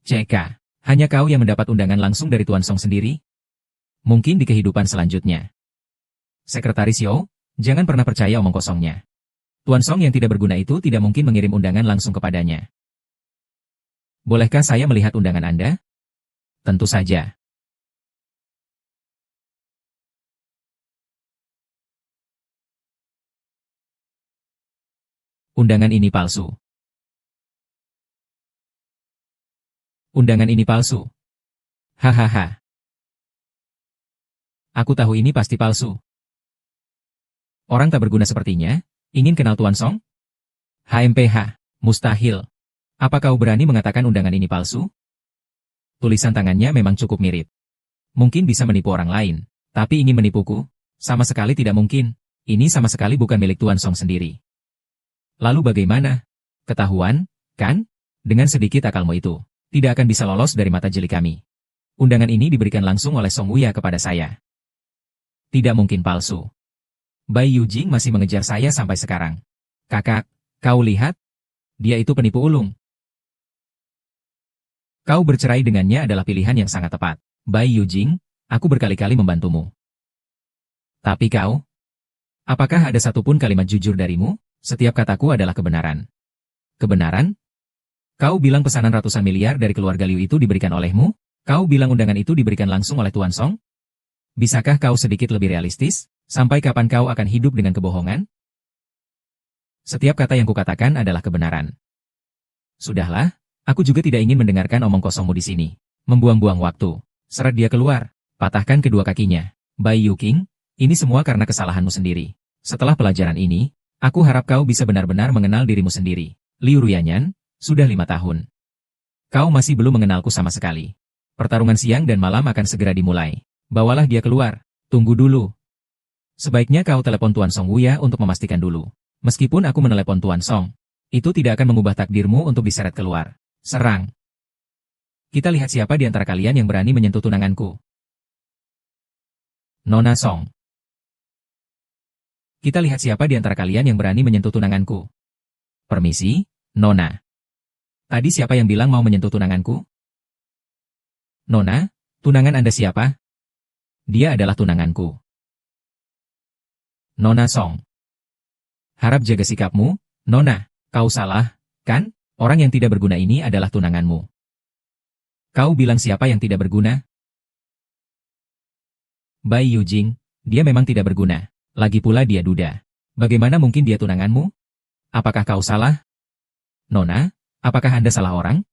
CK, hanya kau yang mendapat undangan langsung dari Tuan Song sendiri? Mungkin di kehidupan selanjutnya. Sekretaris Xiao, jangan pernah percaya omong kosongnya. Tuan Song yang tidak berguna itu tidak mungkin mengirim undangan langsung kepadanya. Bolehkah saya melihat undangan Anda? Tentu saja. Undangan ini palsu. Undangan ini palsu. Hahaha. Aku tahu ini pasti palsu. Orang tak berguna sepertinya, ingin kenal Tuan Song? HMPH, mustahil. Apa kau berani mengatakan undangan ini palsu? Tulisan tangannya memang cukup mirip. Mungkin bisa menipu orang lain, tapi ingin menipuku? Sama sekali tidak mungkin. Ini sama sekali bukan milik Tuan Song sendiri. Lalu bagaimana? Ketahuan, kan? Dengan sedikit akalmu itu, tidak akan bisa lolos dari mata jeli kami. Undangan ini diberikan langsung oleh Song Huya kepada saya. Tidak mungkin palsu. Bai Yujing masih mengejar saya sampai sekarang. Kakak, kau lihat? Dia itu penipu ulung. Kau bercerai dengannya adalah pilihan yang sangat tepat. Bai Yujing, aku berkali-kali membantumu. Tapi kau? Apakah ada satupun kalimat jujur darimu? Setiap kataku adalah kebenaran. Kebenaran? Kau bilang pesanan ratusan miliar dari keluarga Liu itu diberikan olehmu? Kau bilang undangan itu diberikan langsung oleh Tuan Song? Bisakah kau sedikit lebih realistis? Sampai kapan kau akan hidup dengan kebohongan? Setiap kata yang kukatakan adalah kebenaran. Sudahlah, aku juga tidak ingin mendengarkan omong kosongmu di sini. Membuang-buang waktu. Seret dia keluar. Patahkan kedua kakinya. Bai Yuking, ini semua karena kesalahanmu sendiri. Setelah pelajaran ini, aku harap kau bisa benar-benar mengenal dirimu sendiri. Liu Ruyanyan, sudah 5 tahun. Kau masih belum mengenalku sama sekali. Pertarungan siang dan malam akan segera dimulai. Bawalah dia keluar. Tunggu dulu. Sebaiknya kau telepon Tuan Song Huya untuk memastikan dulu. Meskipun aku menelepon Tuan Song, itu tidak akan mengubah takdirmu untuk diseret keluar. Serang. Kita lihat siapa di antara kalian yang berani menyentuh tunanganku. Nona Song. Kita lihat siapa di antara kalian yang berani menyentuh tunanganku. Permisi, Nona. Tadi siapa yang bilang mau menyentuh tunanganku? Nona, tunangan Anda siapa? Dia adalah tunanganku. Nona Song. Harap jaga sikapmu, Nona. Kau salah, kan? Orang yang tidak berguna ini adalah tunanganmu. Kau bilang siapa yang tidak berguna? Bai Yujing, dia memang tidak berguna. Lagi pula dia duda. Bagaimana mungkin dia tunanganmu? Apakah kau salah? Nona, apakah Anda salah orang?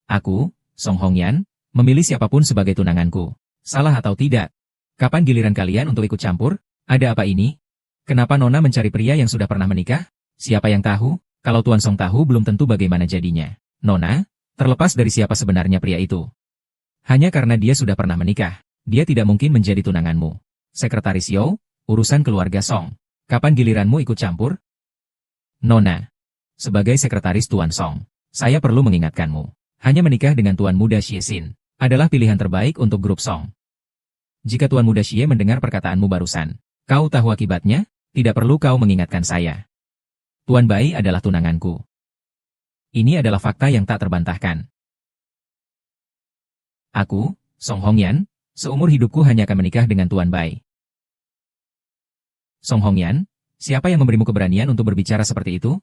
Aku, Song Hongyan, memilih siapapun sebagai tunanganku. Salah atau tidak? Kapan giliran kalian untuk ikut campur? Ada apa ini? Kenapa Nona mencari pria yang sudah pernah menikah? Siapa yang tahu? Kalau Tuan Song tahu belum tentu bagaimana jadinya. Nona, terlepas dari siapa sebenarnya pria itu. Hanya karena dia sudah pernah menikah, dia tidak mungkin menjadi tunanganmu. Sekretaris Xiao, urusan keluarga Song. Kapan giliranmu ikut campur? Nona, sebagai sekretaris Tuan Song, saya perlu mengingatkanmu. Hanya menikah dengan Tuan Muda Xie Xin adalah pilihan terbaik untuk grup Song. Jika Tuan Muda Xie mendengar perkataanmu barusan, kau tahu akibatnya? Tidak perlu kau mengingatkan saya. Tuan Bai adalah tunanganku. Ini adalah fakta yang tak terbantahkan. Aku, Song Hongyan, seumur hidupku hanya akan menikah dengan Tuan Bai. Song Hongyan, siapa yang memberimu keberanian untuk berbicara seperti itu?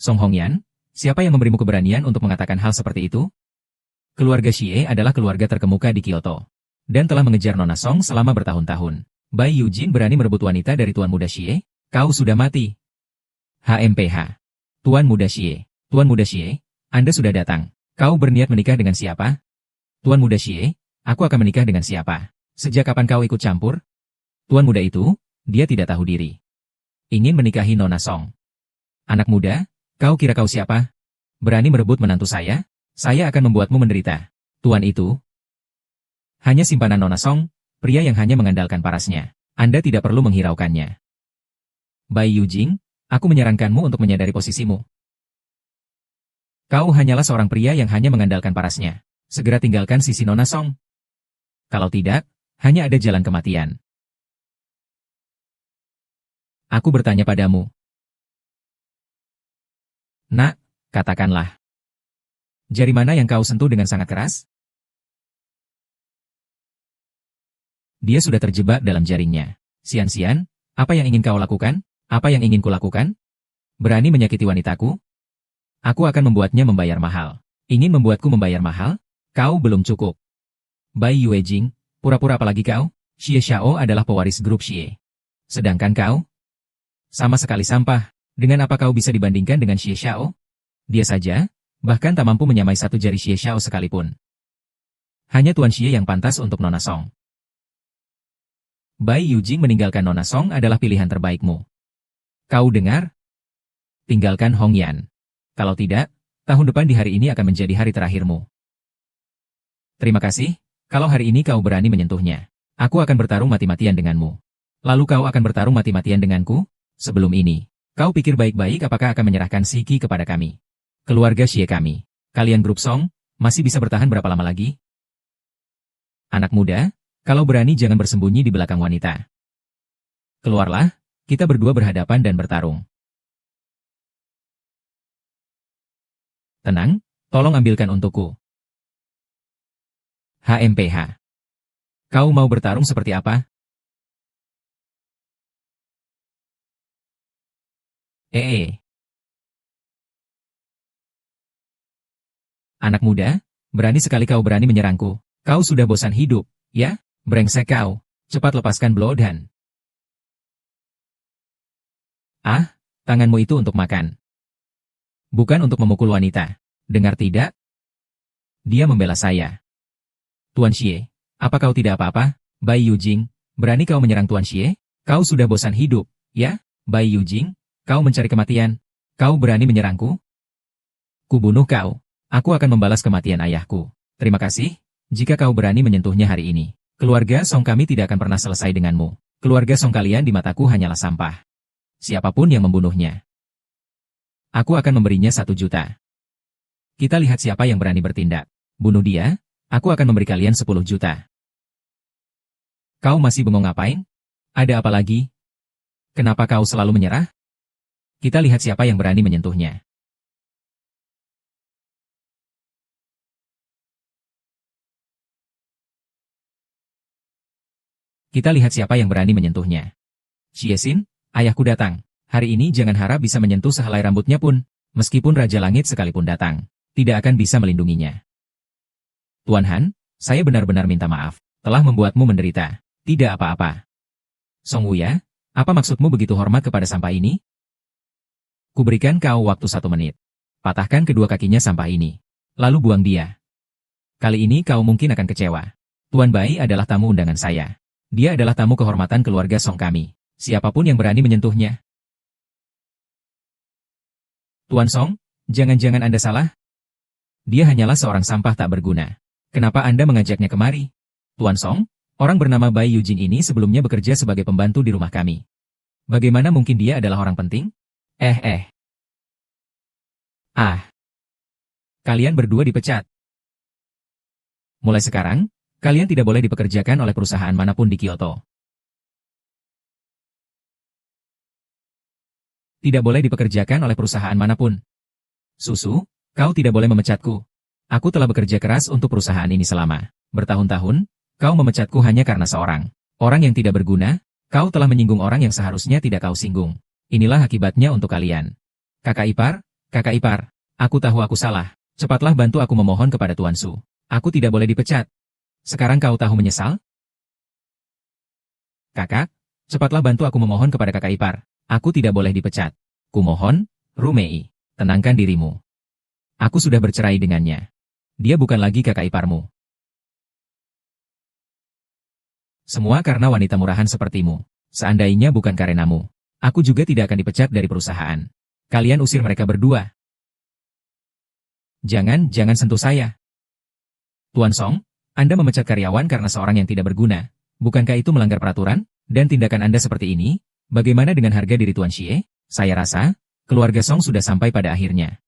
Song Hongyan, siapa yang memberimu keberanian untuk mengatakan hal seperti itu? Keluarga Xie adalah keluarga terkemuka di Kyoto, dan telah mengejar Nona Song selama bertahun-tahun. Bai Yujin berani merebut wanita dari Tuan Muda Xie? Kau sudah mati. HMPH. Tuan Muda Xie. Tuan Muda Xie, Anda sudah datang. Kau berniat menikah dengan siapa? Tuan Muda Xie, aku akan menikah dengan siapa? Sejak kapan kau ikut campur? Tuan muda itu, dia tidak tahu diri. Ingin menikahi Nona Song. Anak muda, Kau kira kau siapa? Berani merebut menantu saya? Saya akan membuatmu menderita. Tuan itu hanya simpanan Nona Song, pria yang hanya mengandalkan parasnya. Anda tidak perlu menghiraukannya. Bai Yujing, aku menyarankanmu untuk menyadari posisimu. Kau hanyalah seorang pria yang hanya mengandalkan parasnya. Segera tinggalkan sisi Nona Song. Kalau tidak, hanya ada jalan kematian. Aku bertanya padamu. Nak, katakanlah. Jari mana yang kau sentuh dengan sangat keras? Dia sudah terjebak dalam jaringnya. Sian-sian, apa yang ingin kau lakukan? Apa yang ingin kulakukan? Berani menyakiti wanitaku? Aku akan membuatnya membayar mahal. Ingin membuatku membayar mahal? Kau belum cukup. Bai Yuejing, pura-pura apalagi kau? Xie Xiao adalah pewaris grup Xie. Sedangkan kau? Sama sekali sampah. Dengan apa kau bisa dibandingkan dengan Xie Xiao? Dia saja, bahkan tak mampu menyamai satu jari Xie Xiao sekalipun. Hanya Tuan Xie yang pantas untuk Nona Song. Bai Yujing meninggalkan Nona Song adalah pilihan terbaikmu. Kau dengar? Tinggalkan Hong Yan. Kalau tidak, tahun depan di hari ini akan menjadi hari terakhirmu. Terima kasih, kalau hari ini kau berani menyentuhnya. Aku akan bertarung mati-matian denganmu. Lalu kau akan bertarung mati-matian denganku? Sebelum ini, kau pikir baik-baik apakah akan menyerahkan Siki kepada kami? Keluarga Xie kami. Kalian grup Song, masih bisa bertahan berapa lama lagi? Anak muda, kalau berani jangan bersembunyi di belakang wanita. Keluarlah, kita berdua berhadapan dan bertarung. Tenang, tolong ambilkan untukku. HMPH. Kau mau bertarung seperti apa? Anak muda, berani sekali kau berani menyerangku. Kau sudah bosan hidup, ya? Brengsek kau. Cepat lepaskan Bloodhan. Ah, tanganmu itu untuk makan. Bukan untuk memukul wanita. Dengar tidak? Dia membela saya. Tuan Xie, apa kau tidak apa-apa? Bai Yujing, berani kau menyerang Tuan Xie? Kau sudah bosan hidup, ya? Bai Yujing, kau mencari kematian. Kau berani menyerangku? Kubunuh kau. Aku akan membalas kematian ayahku. Terima kasih, jika kau berani menyentuhnya hari ini. Keluarga Song kami tidak akan pernah selesai denganmu. Keluarga Song kalian di mataku hanyalah sampah. Siapapun yang membunuhnya, aku akan memberinya 1 juta. Kita lihat siapa yang berani bertindak. Bunuh dia, aku akan memberi kalian 10 juta. Kau masih bengong ngapain? Ada apa lagi? Kenapa kau selalu menyerah? Kita lihat siapa yang berani menyentuhnya. Kita lihat siapa yang berani menyentuhnya. Xie Xin, ayahku datang. Hari ini jangan harap bisa menyentuh sehelai rambutnya pun. Meskipun Raja Langit sekalipun datang, tidak akan bisa melindunginya. Tuan Han, saya benar-benar minta maaf. Telah membuatmu menderita. Tidak apa-apa. Song Wuya, apa maksudmu begitu hormat kepada sampah ini? Kuberikan kau waktu 1 menit. Patahkan kedua kakinya sampah ini. Lalu buang dia. Kali ini kau mungkin akan kecewa. Tuan Bai adalah tamu undangan saya. Dia adalah tamu kehormatan keluarga Song kami. Siapapun yang berani menyentuhnya. Tuan Song, jangan-jangan Anda salah? Dia hanyalah seorang sampah tak berguna. Kenapa Anda mengajaknya kemari? Tuan Song, orang bernama Bai Yujing ini sebelumnya bekerja sebagai pembantu di rumah kami. Bagaimana mungkin dia adalah orang penting? Kalian berdua dipecat. Mulai sekarang, kalian tidak boleh dipekerjakan oleh perusahaan manapun di Kyoto. Tidak boleh dipekerjakan oleh perusahaan manapun. Susu, kau tidak boleh memecatku. Aku telah bekerja keras untuk perusahaan ini selama bertahun-tahun. Kau memecatku hanya karena seorang orang yang tidak berguna. Kau telah menyinggung orang yang seharusnya tidak kau singgung. Inilah akibatnya untuk kalian. Kakak ipar, aku tahu aku salah. Cepatlah bantu aku memohon kepada Tuan Su. Aku tidak boleh dipecat. Sekarang kau tahu menyesal? Kakak, cepatlah bantu aku memohon kepada kakak ipar. Aku tidak boleh dipecat. Kumohon, Rumei, tenangkan dirimu. Aku sudah bercerai dengannya. Dia bukan lagi kakak iparmu. Semua karena wanita murahan sepertimu. Seandainya bukan karenamu, aku juga tidak akan dipecat dari perusahaan. Kalian usir mereka berdua. Jangan sentuh saya. Tuan Song, Anda memecat karyawan karena seorang yang tidak berguna. Bukankah itu melanggar peraturan? Dan tindakan Anda seperti ini? Bagaimana dengan harga diri Tuan Xie? Saya rasa, keluarga Song sudah sampai pada akhirnya.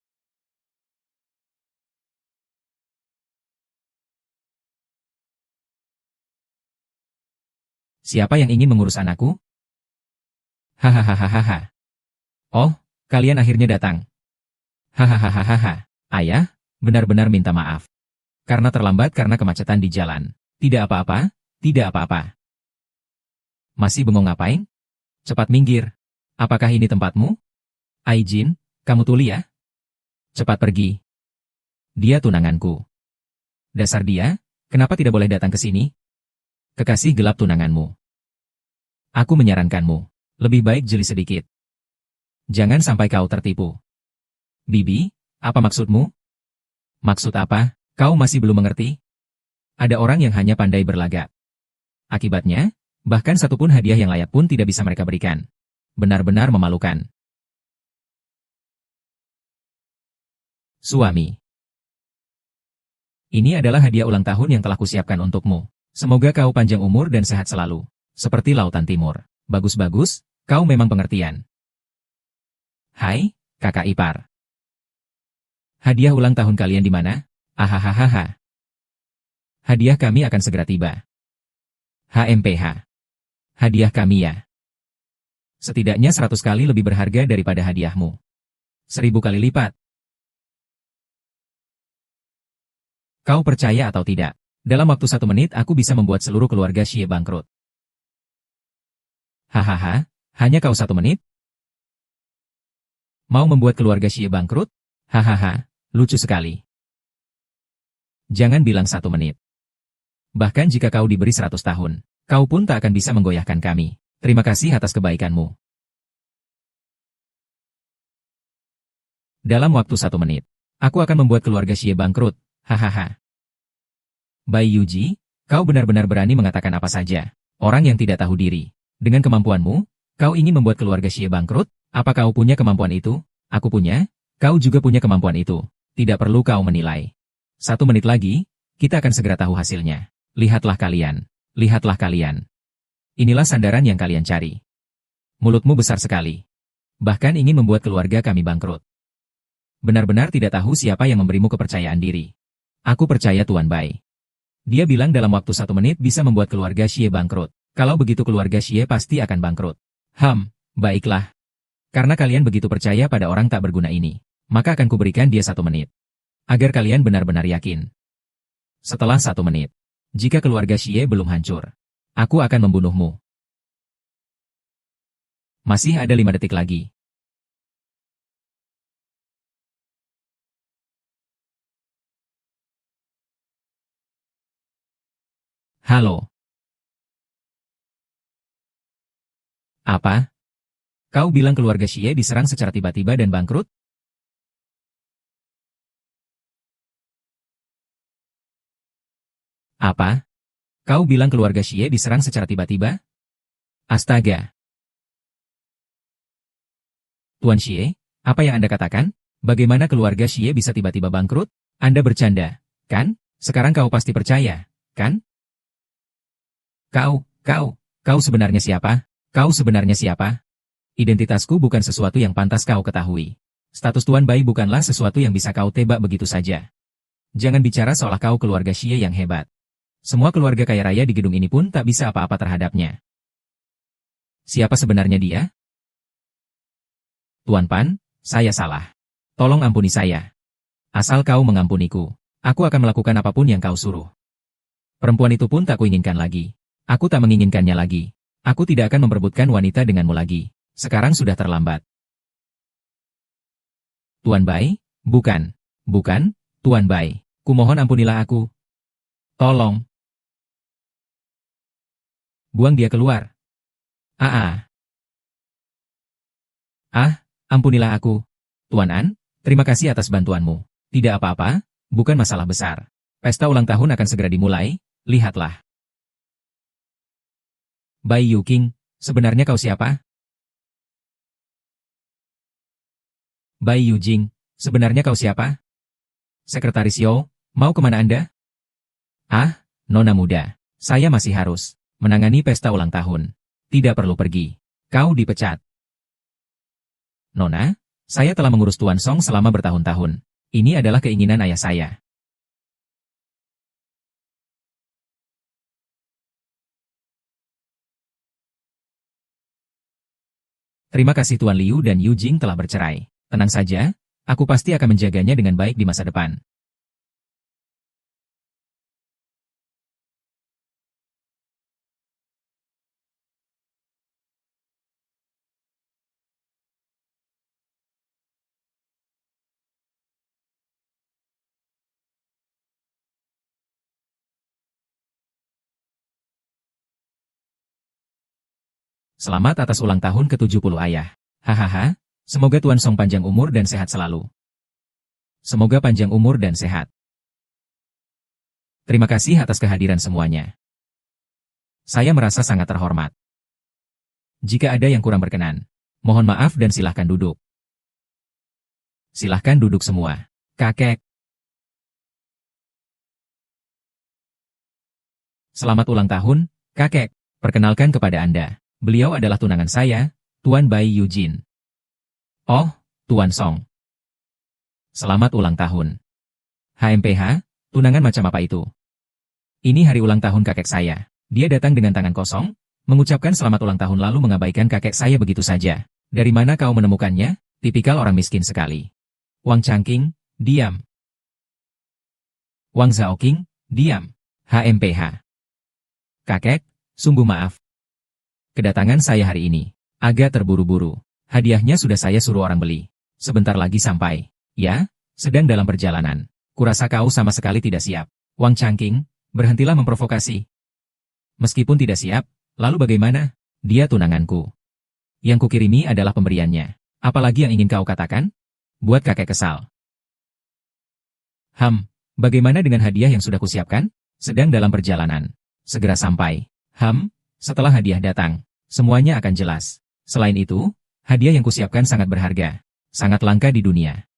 Siapa yang ingin mengurus anakku? Hahaha. Oh, kalian akhirnya datang. Hahaha. Ayah, benar-benar minta maaf. Karena terlambat karena kemacetan di jalan. Tidak apa-apa, tidak apa-apa. Masih bengong ngapain? Cepat minggir. Apakah ini tempatmu? Aijin, kamu tuli ya? Cepat pergi. Dia tunanganku. Dasar dia, kenapa tidak boleh datang ke sini? Kekasih gelap tunanganmu. Aku menyarankanmu, lebih baik jeli sedikit. Jangan sampai kau tertipu. Bibi, apa maksudmu? Maksud apa? Kau masih belum mengerti? Ada orang yang hanya pandai berlagak. Akibatnya, bahkan satupun hadiah yang layak pun tidak bisa mereka berikan. Benar-benar memalukan. Suami. Ini adalah hadiah ulang tahun yang telah kusiapkan untukmu. Semoga kau panjang umur dan sehat selalu. Seperti lautan timur. Bagus-bagus, kau memang pengertian. Hai, kakak ipar. Hadiah ulang tahun kalian di mana? Ahahaha. Hadiah kami akan segera tiba. HMPH. Hadiah kami ya. Setidaknya 100 kali lebih berharga daripada hadiahmu. 1000 kali lipat. Kau percaya atau tidak? Dalam waktu 1 menit aku bisa membuat seluruh keluarga Xie bangkrut. Hahaha, hanya kau 1 menit? Mau membuat keluarga Xie bangkrut? Hahaha, lucu sekali. Jangan bilang 1 menit. Bahkan jika kau diberi 100 tahun, kau pun tak akan bisa menggoyahkan kami. Terima kasih atas kebaikanmu. Dalam waktu 1 menit, aku akan membuat keluarga Xie bangkrut. Hahaha. Bai Yuji, kau benar-benar berani mengatakan apa saja. Orang yang tidak tahu diri. Dengan kemampuanmu, kau ingin membuat keluarga Xie bangkrut? Apa kau punya kemampuan itu? Aku punya, kau juga punya kemampuan itu. Tidak perlu kau menilai. 1 menit lagi, kita akan segera tahu hasilnya. Lihatlah kalian. Lihatlah kalian. Inilah sandaran yang kalian cari. Mulutmu besar sekali. Bahkan ingin membuat keluarga kami bangkrut. Benar-benar tidak tahu siapa yang memberimu kepercayaan diri. Aku percaya Tuan Bai. Dia bilang dalam waktu 1 menit bisa membuat keluarga Xie bangkrut. Kalau begitu keluarga Xie pasti akan bangkrut. Baiklah. Karena kalian begitu percaya pada orang tak berguna ini, maka akan kuberikan dia 1 menit. Agar kalian benar-benar yakin. Setelah 1 menit, jika keluarga Xie belum hancur, aku akan membunuhmu. Masih ada 5 detik lagi. Halo. Apa? Kau bilang keluarga Xie diserang secara tiba-tiba dan bangkrut? Apa? Kau bilang keluarga Xie diserang secara tiba-tiba? Astaga. Tuan Xie, apa yang Anda katakan? Bagaimana keluarga Xie bisa tiba-tiba bangkrut? Anda bercanda, kan? Sekarang kau pasti percaya, kan? Kau sebenarnya siapa? Kau sebenarnya siapa? Identitasku bukan sesuatu yang pantas kau ketahui. Status Tuan Bai bukanlah sesuatu yang bisa kau tebak begitu saja. Jangan bicara seolah kau keluarga Xie yang hebat. Semua keluarga kaya raya di gedung ini pun tak bisa apa-apa terhadapnya. Siapa sebenarnya dia? Tuan Pan, saya salah. Tolong ampuni saya. Asal kau mengampuniku, aku akan melakukan apapun yang kau suruh. Perempuan itu pun tak kuinginkan lagi. Aku tak menginginkannya lagi. Aku tidak akan memperebutkan wanita denganmu lagi. Sekarang sudah terlambat. Tuan Bai, bukan, Tuan Bai. Kumohon ampunilah aku. Tolong. Buang dia keluar. Ampunilah aku. Tuan An, terima kasih atas bantuanmu. Tidak apa-apa, bukan masalah besar. Pesta ulang tahun akan segera dimulai, lihatlah. Bai Yuking, sebenarnya kau siapa? Bai Yujing, sebenarnya kau siapa? Sekretaris Yo, mau kemana Anda? Ah, Nona muda, saya masih harus menangani pesta ulang tahun. Tidak perlu pergi. Kau dipecat. Nona, saya telah mengurus Tuan Song selama bertahun-tahun. Ini adalah keinginan ayah saya. Terima kasih Tuan Liu dan Yu Jing telah bercerai. Tenang saja, aku pasti akan menjaganya dengan baik di masa depan. Selamat atas ulang tahun ke-70 ayah. Hahaha, semoga Tuan Song panjang umur dan sehat selalu. Semoga panjang umur dan sehat. Terima kasih atas kehadiran semuanya. Saya merasa sangat terhormat. Jika ada yang kurang berkenan, mohon maaf dan silahkan duduk. Silahkan duduk semua. Kakek. Selamat ulang tahun, kakek. Perkenalkan kepada Anda. Beliau adalah tunangan saya, Tuan Bai Yujin. Oh, Tuan Song. Selamat ulang tahun. HMPH, tunangan macam apa itu? Ini hari ulang tahun kakek saya. Dia datang dengan tangan kosong, mengucapkan selamat ulang tahun lalu mengabaikan kakek saya begitu saja. Dari mana kau menemukannya? Tipikal orang miskin sekali. Wang Changqing, diam. Wang Zhaoqing, diam. HMPH. Kakek, sungguh maaf. Kedatangan saya hari ini agak terburu-buru. Hadiahnya sudah saya suruh orang beli. Sebentar lagi sampai. Ya, sedang dalam perjalanan. Kurasa kau sama sekali tidak siap. Wang Changqing, berhentilah memprovokasi. Meskipun tidak siap, lalu bagaimana? Dia tunanganku. Yang kukirimi adalah pemberiannya. Apalagi yang ingin kau katakan? Buat kakek kesal. Bagaimana dengan hadiah yang sudah kusiapkan? Sedang dalam perjalanan. Segera sampai. Setelah hadiah datang, semuanya akan jelas. Selain itu, hadiah yang kusiapkan sangat berharga. Sangat langka di dunia.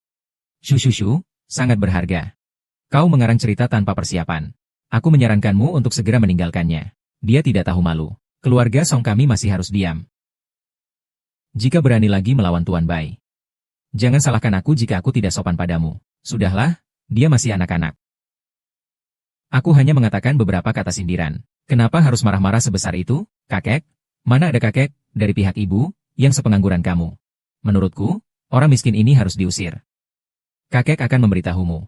Shushu, sangat berharga. Kau mengarang cerita tanpa persiapan. Aku menyarankanmu untuk segera meninggalkannya. Dia tidak tahu malu. Keluarga Song kami masih harus diam. Jika berani lagi melawan Tuan Bai. Jangan salahkan aku jika aku tidak sopan padamu. Sudahlah, dia masih anak-anak. Aku hanya mengatakan beberapa kata sindiran. Kenapa harus marah-marah sebesar itu, kakek? Mana ada kakek, dari pihak ibu, yang sepengangguran kamu? Menurutku, orang miskin ini harus diusir. Kakek akan memberitahumu.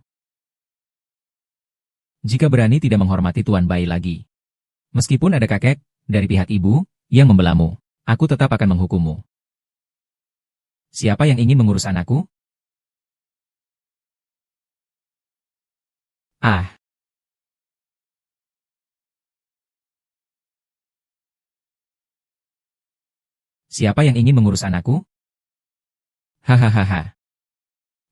Jika berani tidak menghormati Tuan Bai lagi. Meskipun ada kakek, dari pihak ibu, yang membelamu, aku tetap akan menghukummu. Siapa yang ingin mengurus anakku? Ah. Siapa yang ingin mengurus anakku? Hahaha.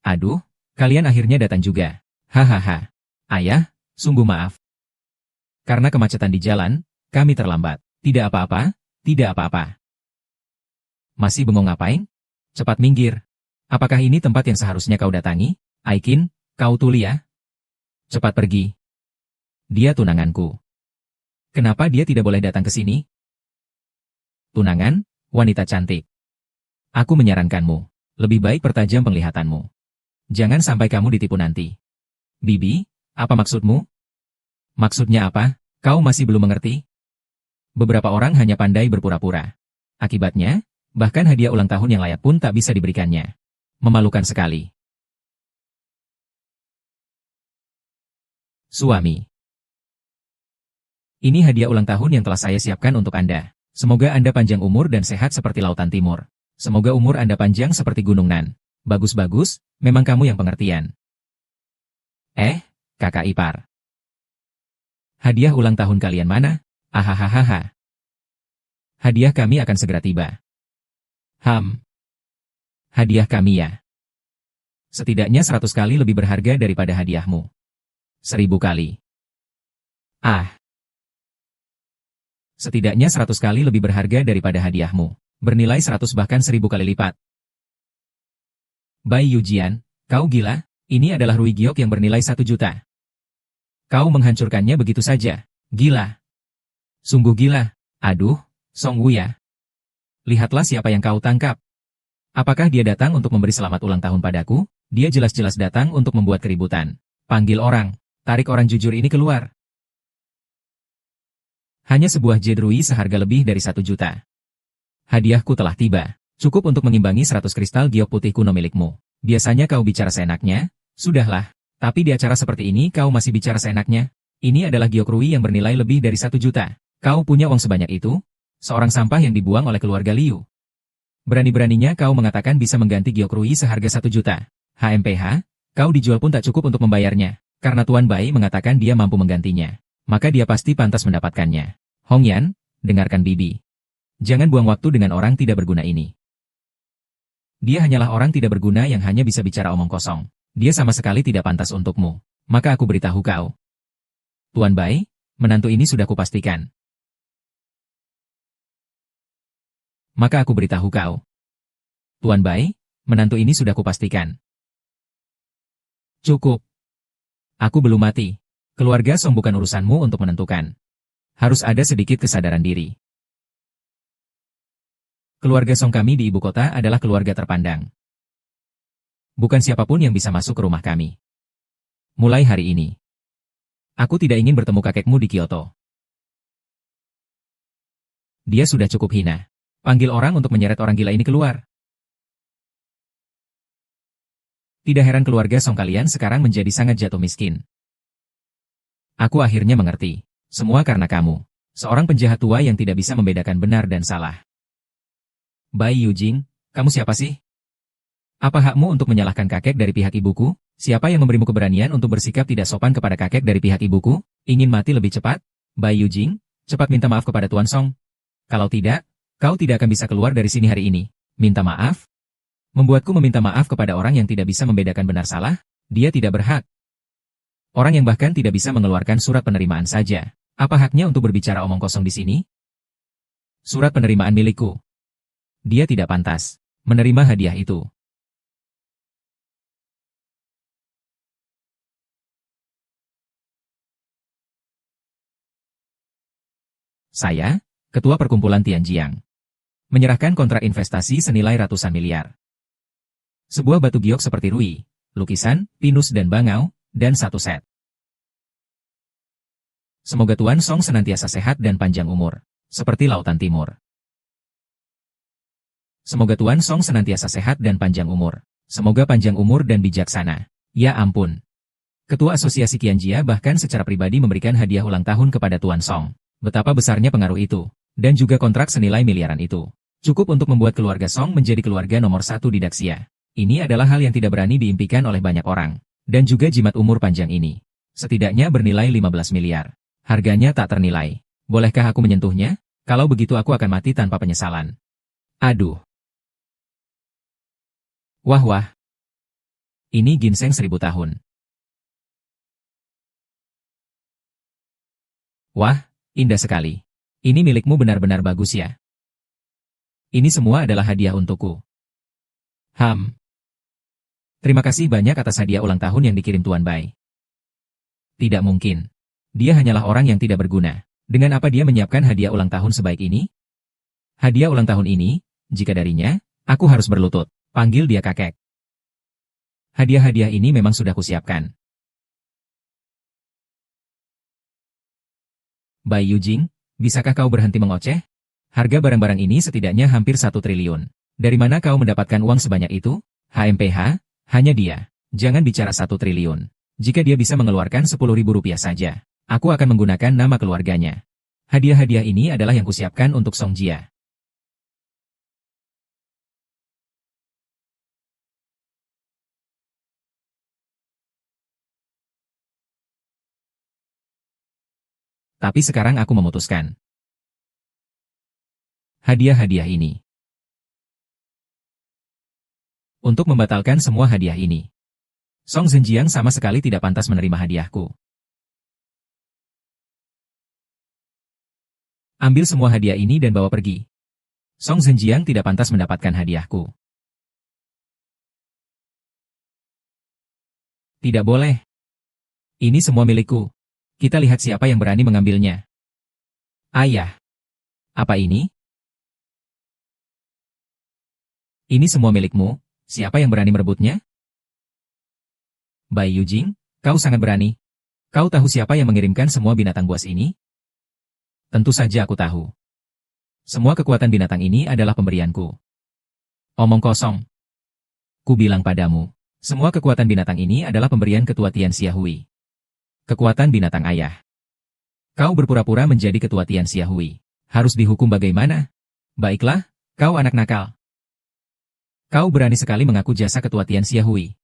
Aduh, kalian akhirnya datang juga. Hahaha. Ayah, sungguh maaf. Karena kemacetan di jalan, kami terlambat. Tidak apa-apa, tidak apa-apa. Masih bengong ngapain? Cepat minggir. Apakah ini tempat yang seharusnya kau datangi? Aikin, kau tuli ya? Cepat pergi. Dia tunanganku. Kenapa dia tidak boleh datang ke sini? Tunangan? Wanita cantik. Aku menyarankanmu, lebih baik pertajam penglihatanmu. Jangan sampai kamu ditipu nanti. Bibi, apa maksudmu? Maksudnya apa? Kau masih belum mengerti? Beberapa orang hanya pandai berpura-pura. Akibatnya, bahkan hadiah ulang tahun yang layak pun tak bisa diberikannya. Memalukan sekali. Suami. Ini hadiah ulang tahun yang telah saya siapkan untuk Anda. Semoga Anda panjang umur dan sehat seperti lautan timur. Semoga umur Anda panjang seperti gunung Nan. Bagus-bagus, memang kamu yang pengertian. Kakak ipar. Hadiah ulang tahun kalian mana? Ahahaha. Hadiah kami akan segera tiba. Hadiah kami ya. Setidaknya 100 kali lebih berharga daripada hadiahmu. 1000 kali. Setidaknya 100 kali lebih berharga daripada hadiahmu. Bernilai 100 bahkan 1000 kali lipat. Bai Yujian, kau gila? Ini adalah Rui Giok yang bernilai 1 juta. Kau menghancurkannya begitu saja. Gila. Sungguh gila. Aduh, Song Wuya. Lihatlah siapa yang kau tangkap. Apakah dia datang untuk memberi selamat ulang tahun padaku? Dia jelas-jelas datang untuk membuat keributan. Panggil orang. Tarik orang jujur ini keluar. Hanya sebuah jade Rui seharga lebih dari 1 juta. Hadiahku telah tiba. Cukup untuk mengimbangi 100 kristal giok putih kuno milikmu. Biasanya kau bicara seenaknya. Sudahlah. Tapi di acara seperti ini kau masih bicara seenaknya. Ini adalah giok Rui yang bernilai lebih dari 1 juta. Kau punya uang sebanyak itu? Seorang sampah yang dibuang oleh keluarga Liu. Berani-beraninya kau mengatakan bisa mengganti giok Rui seharga 1 juta. HMPH, kau dijual pun tak cukup untuk membayarnya. Karena Tuan Bai mengatakan dia mampu menggantinya. Maka dia pasti pantas mendapatkannya. Hongyan, dengarkan Bibi. Jangan buang waktu dengan orang tidak berguna ini. Dia hanyalah orang tidak berguna yang hanya bisa bicara omong kosong. Dia sama sekali tidak pantas untukmu. Maka aku beritahu kau. Tuan Bai, menantu ini sudah kupastikan. Maka aku beritahu kau. Tuan Bai, menantu ini sudah kupastikan. Cukup. Aku belum mati. Keluarga Song bukan urusanmu untuk menentukan. Harus ada sedikit kesadaran diri. Keluarga Song kami di ibu kota adalah keluarga terpandang. Bukan siapapun yang bisa masuk ke rumah kami. Mulai hari ini. Aku tidak ingin bertemu kakekmu di Kyoto. Dia sudah cukup hina. Panggil orang untuk menyeret orang gila ini keluar. Tidak heran keluarga Song kalian sekarang menjadi sangat jatuh miskin. Aku akhirnya mengerti. Semua karena kamu. Seorang penjahat tua yang tidak bisa membedakan benar dan salah. Bai Yujing, kamu siapa sih? Apa hakmu untuk menyalahkan kakek dari pihak ibuku? Siapa yang memberimu keberanian untuk bersikap tidak sopan kepada kakek dari pihak ibuku? Ingin mati lebih cepat? Bai Yujing, cepat minta maaf kepada Tuan Song. Kalau tidak, kau tidak akan bisa keluar dari sini hari ini. Minta maaf? Membuatku meminta maaf kepada orang yang tidak bisa membedakan benar salah? Dia tidak berhak. Orang yang bahkan tidak bisa mengeluarkan surat penerimaan saja. Apa haknya untuk berbicara omong kosong di sini? Surat penerimaan milikku. Dia tidak pantas menerima hadiah itu. Saya, Ketua Perkumpulan Tianjiang, menyerahkan kontrak investasi senilai ratusan miliar. Sebuah batu giok seperti rui, lukisan, pinus dan bangau, dan 1 set. Semoga Tuan Song senantiasa sehat dan panjang umur, seperti lautan timur. Semoga Tuan Song senantiasa sehat dan panjang umur. Semoga panjang umur dan bijaksana. Ya ampun. Ketua Asosiasi Qianjia bahkan secara pribadi memberikan hadiah ulang tahun kepada Tuan Song. Betapa besarnya pengaruh itu. Dan juga kontrak senilai miliaran itu. Cukup untuk membuat keluarga Song menjadi keluarga nomor 1 di Daxia. Ini adalah hal yang tidak berani diimpikan oleh banyak orang. Dan juga jimat umur panjang ini. Setidaknya bernilai 15 miliar. Harganya tak ternilai. Bolehkah aku menyentuhnya? Kalau begitu aku akan mati tanpa penyesalan. Aduh. Wah. Ini ginseng 1000 tahun. Wah, indah sekali. Ini milikmu benar-benar bagus ya. Ini semua adalah hadiah untukku. Terima kasih banyak atas hadiah ulang tahun yang dikirim Tuan Bai. Tidak mungkin. Dia hanyalah orang yang tidak berguna. Dengan apa dia menyiapkan hadiah ulang tahun sebaik ini? Hadiah ulang tahun ini, jika darinya, aku harus berlutut. Panggil dia kakek. Hadiah-hadiah ini memang sudah kusiapkan. Bai Yujing, bisakah kau berhenti mengoceh? Harga barang-barang ini setidaknya hampir 1 triliun. Dari mana kau mendapatkan uang sebanyak itu? HMPH, hanya dia. Jangan bicara 1 triliun. Jika dia bisa mengeluarkan 10.000 rupiah saja, aku akan menggunakan nama keluarganya. Hadiah-hadiah ini adalah yang kusiapkan untuk Song Jia. Tapi sekarang aku memutuskan. Hadiah-hadiah ini. Untuk membatalkan semua hadiah ini. Song Zhenjiang sama sekali tidak pantas menerima hadiahku. Ambil semua hadiah ini dan bawa pergi. Song Zhenjiang tidak pantas mendapatkan hadiahku. Tidak boleh. Ini semua milikku. Kita lihat siapa yang berani mengambilnya. Ayah. Apa ini? Ini semua milikmu. Siapa yang berani merebutnya? Bai Yujing, kau sangat berani. Kau tahu siapa yang mengirimkan semua binatang buas ini? Tentu saja aku tahu. Semua kekuatan binatang ini adalah pemberianku. Omong kosong. Ku bilang padamu, semua kekuatan binatang ini adalah pemberian ketua Tian Xiahui. Kekuatan binatang ayah. Kau berpura-pura menjadi ketua Tian Xiahui. Harus dihukum bagaimana? Baiklah, kau anak nakal. Kau berani sekali mengaku jasa ketua Tian Xiahui.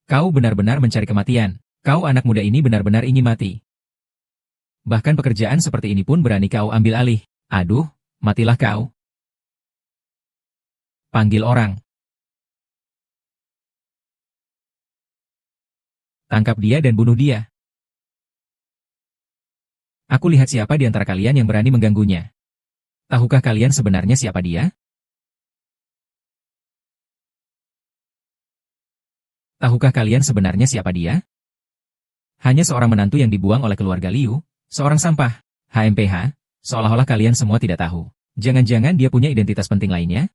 Kau benar-benar mencari kematian. Kau anak muda ini benar-benar ingin mati. Bahkan pekerjaan seperti ini pun berani kau ambil alih. Aduh, matilah kau. Panggil orang. Tangkap dia dan bunuh dia. Aku lihat siapa di antara kalian yang berani mengganggunya. Tahukah kalian sebenarnya siapa dia? Tahukah kalian sebenarnya siapa dia? Hanya seorang menantu yang dibuang oleh keluarga Liu, seorang sampah, HMPH, seolah-olah kalian semua tidak tahu. Jangan-jangan dia punya identitas penting lainnya?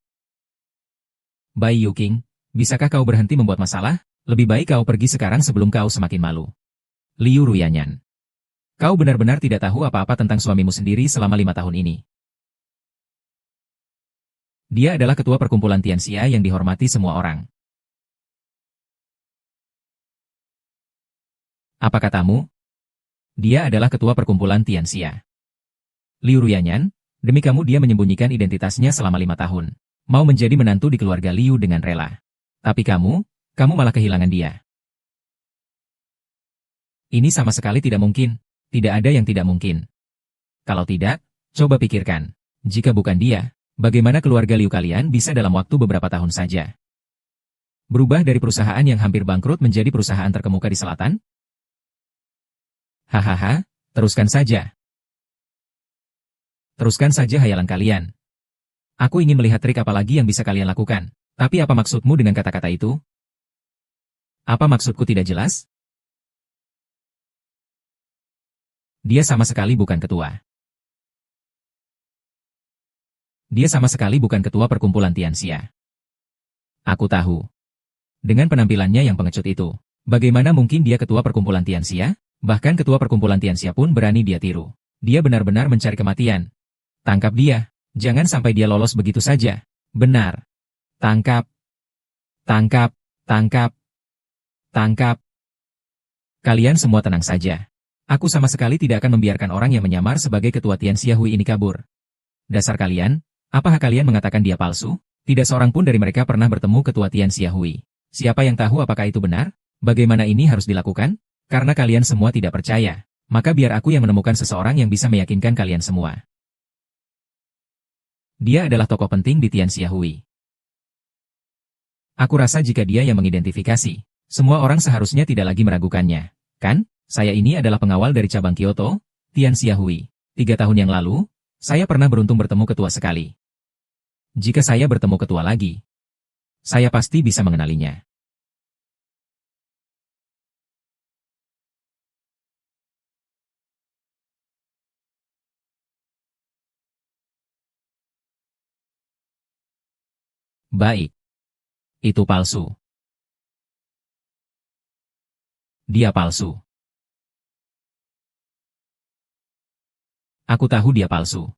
Bai Yuking, bisakah kau berhenti membuat masalah? Lebih baik kau pergi sekarang sebelum kau semakin malu. Liu Ruyanyan. Kau benar-benar tidak tahu apa-apa tentang suamimu sendiri selama 5 tahun ini. Dia adalah ketua perkumpulan Tianxia yang dihormati semua orang. Apa katamu? Dia adalah ketua perkumpulan Tianxia. Liu Ruyanyan, demi kamu dia menyembunyikan identitasnya selama 5 tahun. Mau menjadi menantu di keluarga Liu dengan rela. Tapi kamu malah kehilangan dia. Ini sama sekali tidak mungkin. Tidak ada yang tidak mungkin. Kalau tidak, coba pikirkan. Jika bukan dia, bagaimana keluarga Liu kalian bisa dalam waktu beberapa tahun saja berubah dari perusahaan yang hampir bangkrut menjadi perusahaan terkemuka di selatan? Hahaha, teruskan saja. Teruskan saja hayalan kalian. Aku ingin melihat trik apa lagi yang bisa kalian lakukan. Tapi apa maksudmu dengan kata-kata itu? Apa maksudku tidak jelas? Dia sama sekali bukan ketua. Dia sama sekali bukan ketua perkumpulan Tianxia. Aku tahu. Dengan penampilannya yang pengecut itu, bagaimana mungkin dia ketua perkumpulan Tianxia? Bahkan ketua perkumpulan Tianxia pun berani dia tiru. Dia benar-benar mencari kematian. Tangkap dia. Jangan sampai dia lolos begitu saja. Benar. Tangkap. Tangkap. Tangkap. Tangkap. Kalian semua tenang saja. Aku sama sekali tidak akan membiarkan orang yang menyamar sebagai ketua Tianxia Hui ini kabur. Dasar kalian, apakah kalian mengatakan dia palsu? Tidak seorang pun dari mereka pernah bertemu ketua Tianxia Hui. Siapa yang tahu apakah itu benar? Bagaimana ini harus dilakukan? Karena kalian semua tidak percaya, maka biar aku yang menemukan seseorang yang bisa meyakinkan kalian semua. Dia adalah tokoh penting di Tianxia Hui. Aku rasa jika dia yang mengidentifikasi, semua orang seharusnya tidak lagi meragukannya. Kan? Saya ini adalah pengawal dari cabang Kyoto, Tianxia Hui. 3 tahun yang lalu, saya pernah beruntung bertemu ketua sekali. Jika saya bertemu ketua lagi, saya pasti bisa mengenalinya. Baik. Itu palsu. Dia palsu. Aku tahu dia palsu.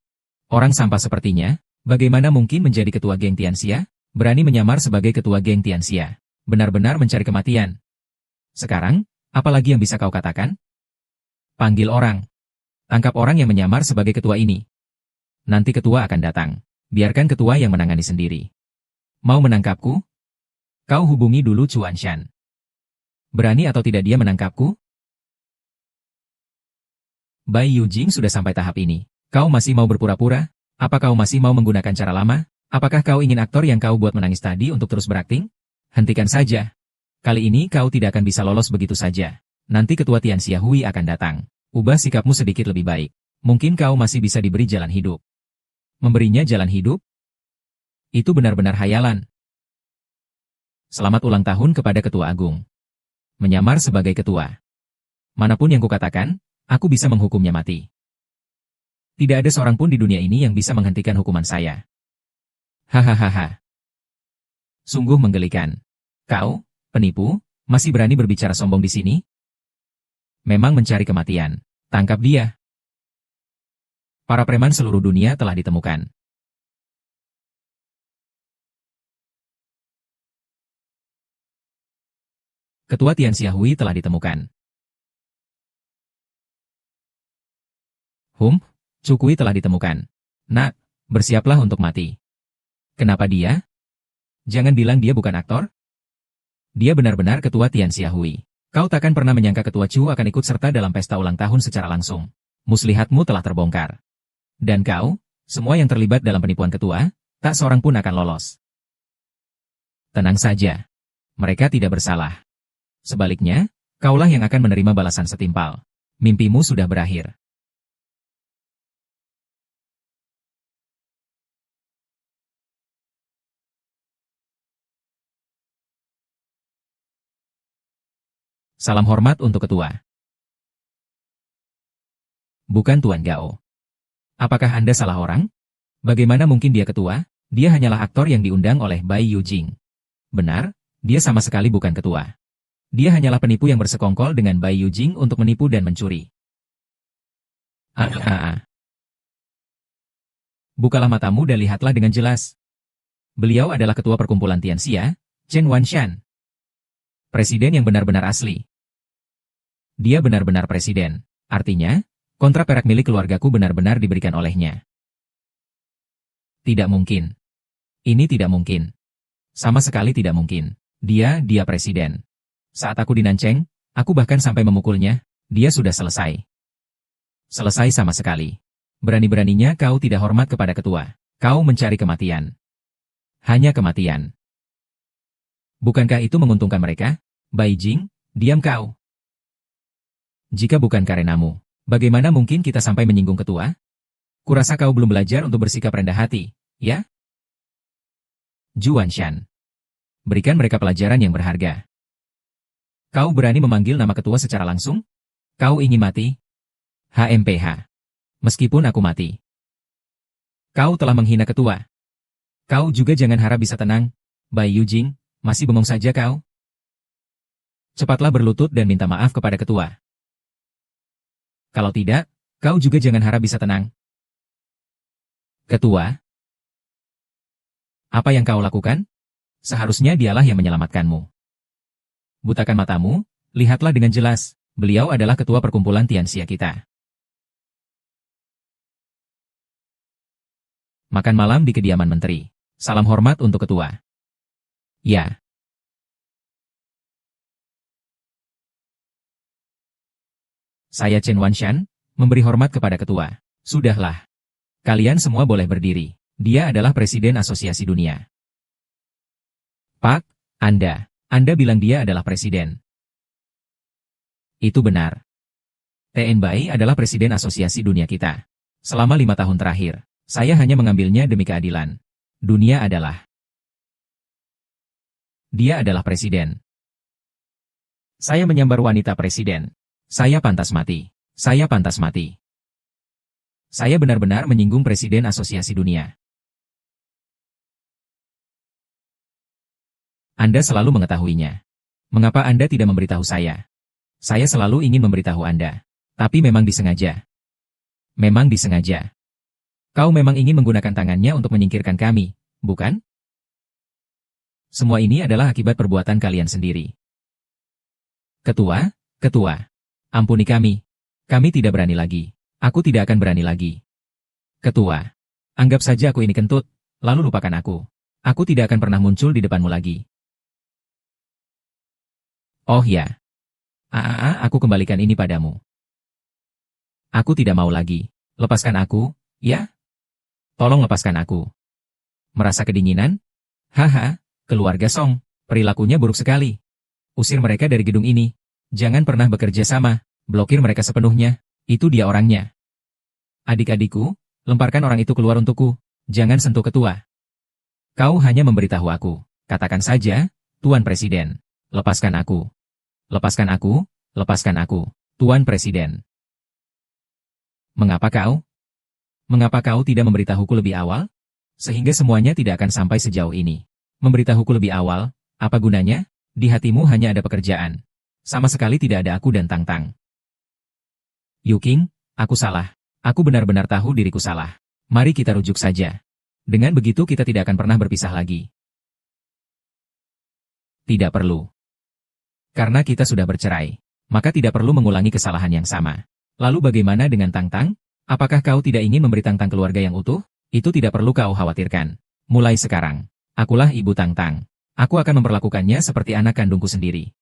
Orang sampah sepertinya, bagaimana mungkin menjadi ketua geng Tianxia? Berani menyamar sebagai ketua geng Tianxia. Benar-benar mencari kematian. Sekarang, apa lagi yang bisa kau katakan? Panggil orang. Tangkap orang yang menyamar sebagai ketua ini. Nanti ketua akan datang. Biarkan ketua yang menangani sendiri. Mau menangkapku? Kau hubungi dulu Chuan Shan. Berani atau tidak dia menangkapku? Bai Yujing sudah sampai tahap ini. Kau masih mau berpura-pura? Apa kau masih mau menggunakan cara lama? Apakah kau ingin aktor yang kau buat menangis tadi untuk terus berakting? Hentikan saja. Kali ini kau tidak akan bisa lolos begitu saja. Nanti ketua Tianxia Hui akan datang. Ubah sikapmu sedikit lebih baik. Mungkin kau masih bisa diberi jalan hidup. Memberinya jalan hidup? Itu benar-benar hayalan. Selamat ulang tahun kepada Ketua Agung. menyamar sebagai ketua. Manapun yang kukatakan, aku bisa menghukumnya mati. Tidak ada seorang pun di dunia ini yang bisa menghentikan hukuman saya. Hahaha. Sungguh menggelikan. Kau, penipu, masih berani berbicara sombong di sini? Memang mencari kematian. Tangkap dia. Para preman seluruh dunia telah ditemukan. Ketua Tianxiahui telah ditemukan. Cukui telah ditemukan. Nak, bersiaplah untuk mati. Kenapa dia? Jangan bilang dia bukan aktor. Dia benar-benar ketua Tianxiahui. Kau takkan pernah menyangka ketua Chu akan ikut serta dalam pesta ulang tahun secara langsung. Muslihatmu telah terbongkar. Dan kau, semua yang terlibat dalam penipuan ketua, tak seorang pun akan lolos. Tenang saja. Mereka tidak bersalah. Sebaliknya, kaulah yang akan menerima balasan setimpal. Mimpimu sudah berakhir. Salam hormat untuk ketua. Bukan Tuan Gao. Apakah Anda salah orang? Bagaimana mungkin dia ketua? Dia hanyalah aktor yang diundang oleh Bai Yujing. Benar, dia sama sekali bukan ketua. Dia hanyalah penipu yang bersekongkol dengan Bai Yujing untuk menipu dan mencuri. Bukalah matamu dan lihatlah dengan jelas. Beliau adalah ketua perkumpulan Tianxia, Chen Wanshan. Presiden yang benar-benar asli. Dia benar-benar presiden. Artinya, kontrak perak milik keluargaku benar-benar diberikan olehnya. Tidak mungkin. Ini tidak mungkin. Sama sekali tidak mungkin. Dia presiden. Saat aku di Nancheng, aku bahkan sampai memukulnya, dia sudah selesai. Selesai sama sekali. Berani-beraninya kau tidak hormat kepada ketua. Kau mencari kematian. Hanya kematian. Bukankah itu menguntungkan mereka? Bai Jing, diam kau. Jika bukan karenamu, bagaimana mungkin kita sampai menyinggung ketua? Kurasa kau belum belajar untuk bersikap rendah hati, ya? Zhu Wanshan. Berikan mereka pelajaran yang berharga. Kau berani memanggil nama ketua secara langsung? Kau ingin mati? HMPH. Meskipun aku mati. Kau telah menghina ketua. Kau juga jangan harap bisa tenang. Bai Yujing, masih bengong saja kau? Cepatlah berlutut dan minta maaf kepada ketua. Kalau tidak, kau juga jangan harap bisa tenang. Ketua? Apa yang kau lakukan? Seharusnya dialah yang menyelamatkanmu. Butakan matamu, lihatlah dengan jelas, beliau adalah ketua perkumpulan Tianxia kita. Makan malam di kediaman menteri. Salam hormat untuk ketua. Ya. Saya Chen Wanshan, memberi hormat kepada ketua. Sudahlah. Kalian semua boleh berdiri. Dia adalah Presiden Asosiasi Dunia. Pak, Anda bilang dia adalah Presiden. Itu benar. Tien Bai adalah Presiden Asosiasi Dunia kita. Selama 5 tahun terakhir, saya hanya mengambilnya demi keadilan. Dunia adalah. Dia adalah Presiden. Saya menyambar wanita Presiden. Saya pantas mati. Saya pantas mati. Saya benar-benar menyinggung Presiden Asosiasi Dunia. Anda selalu mengetahuinya. Mengapa Anda tidak memberitahu saya? Saya selalu ingin memberitahu Anda. Tapi memang disengaja. Memang disengaja. Kau memang ingin menggunakan tangannya untuk menyingkirkan kami, bukan? Semua ini adalah akibat perbuatan kalian sendiri. Ketua, ampuni kami. Kami tidak berani lagi. Aku tidak akan berani lagi. Ketua, anggap saja aku ini kentut, lalu lupakan aku. Aku tidak akan pernah muncul di depanmu lagi. Oh ya. Aku kembalikan ini padamu. Aku tidak mau lagi. Lepaskan aku, ya? Tolong lepaskan aku. Merasa kedinginan? Haha, keluarga Song, perilakunya buruk sekali. Usir mereka dari gedung ini. Jangan pernah bekerja sama, blokir mereka sepenuhnya, itu dia orangnya. Adik-adikku, lemparkan orang itu keluar untukku, jangan sentuh ketua. Kau hanya memberitahu aku, katakan saja, Tuan Presiden, lepaskan aku. Lepaskan aku, Tuan Presiden. Mengapa kau? Mengapa kau tidak memberitahuku lebih awal? Sehingga semuanya tidak akan sampai sejauh ini. Memberitahuku lebih awal, apa gunanya? Di hatimu hanya ada pekerjaan. Sama sekali tidak ada aku dan Tang Tang. Yu Qing, aku salah. Aku benar-benar tahu diriku salah. Mari kita rujuk saja. Dengan begitu kita tidak akan pernah berpisah lagi. Tidak perlu. Karena kita sudah bercerai, maka tidak perlu mengulangi kesalahan yang sama. Lalu bagaimana dengan Tang Tang? Apakah kau tidak ingin memberi Tang Tang keluarga yang utuh? Itu tidak perlu kau khawatirkan. Mulai sekarang, akulah ibu Tang Tang. Aku akan memperlakukannya seperti anak kandungku sendiri.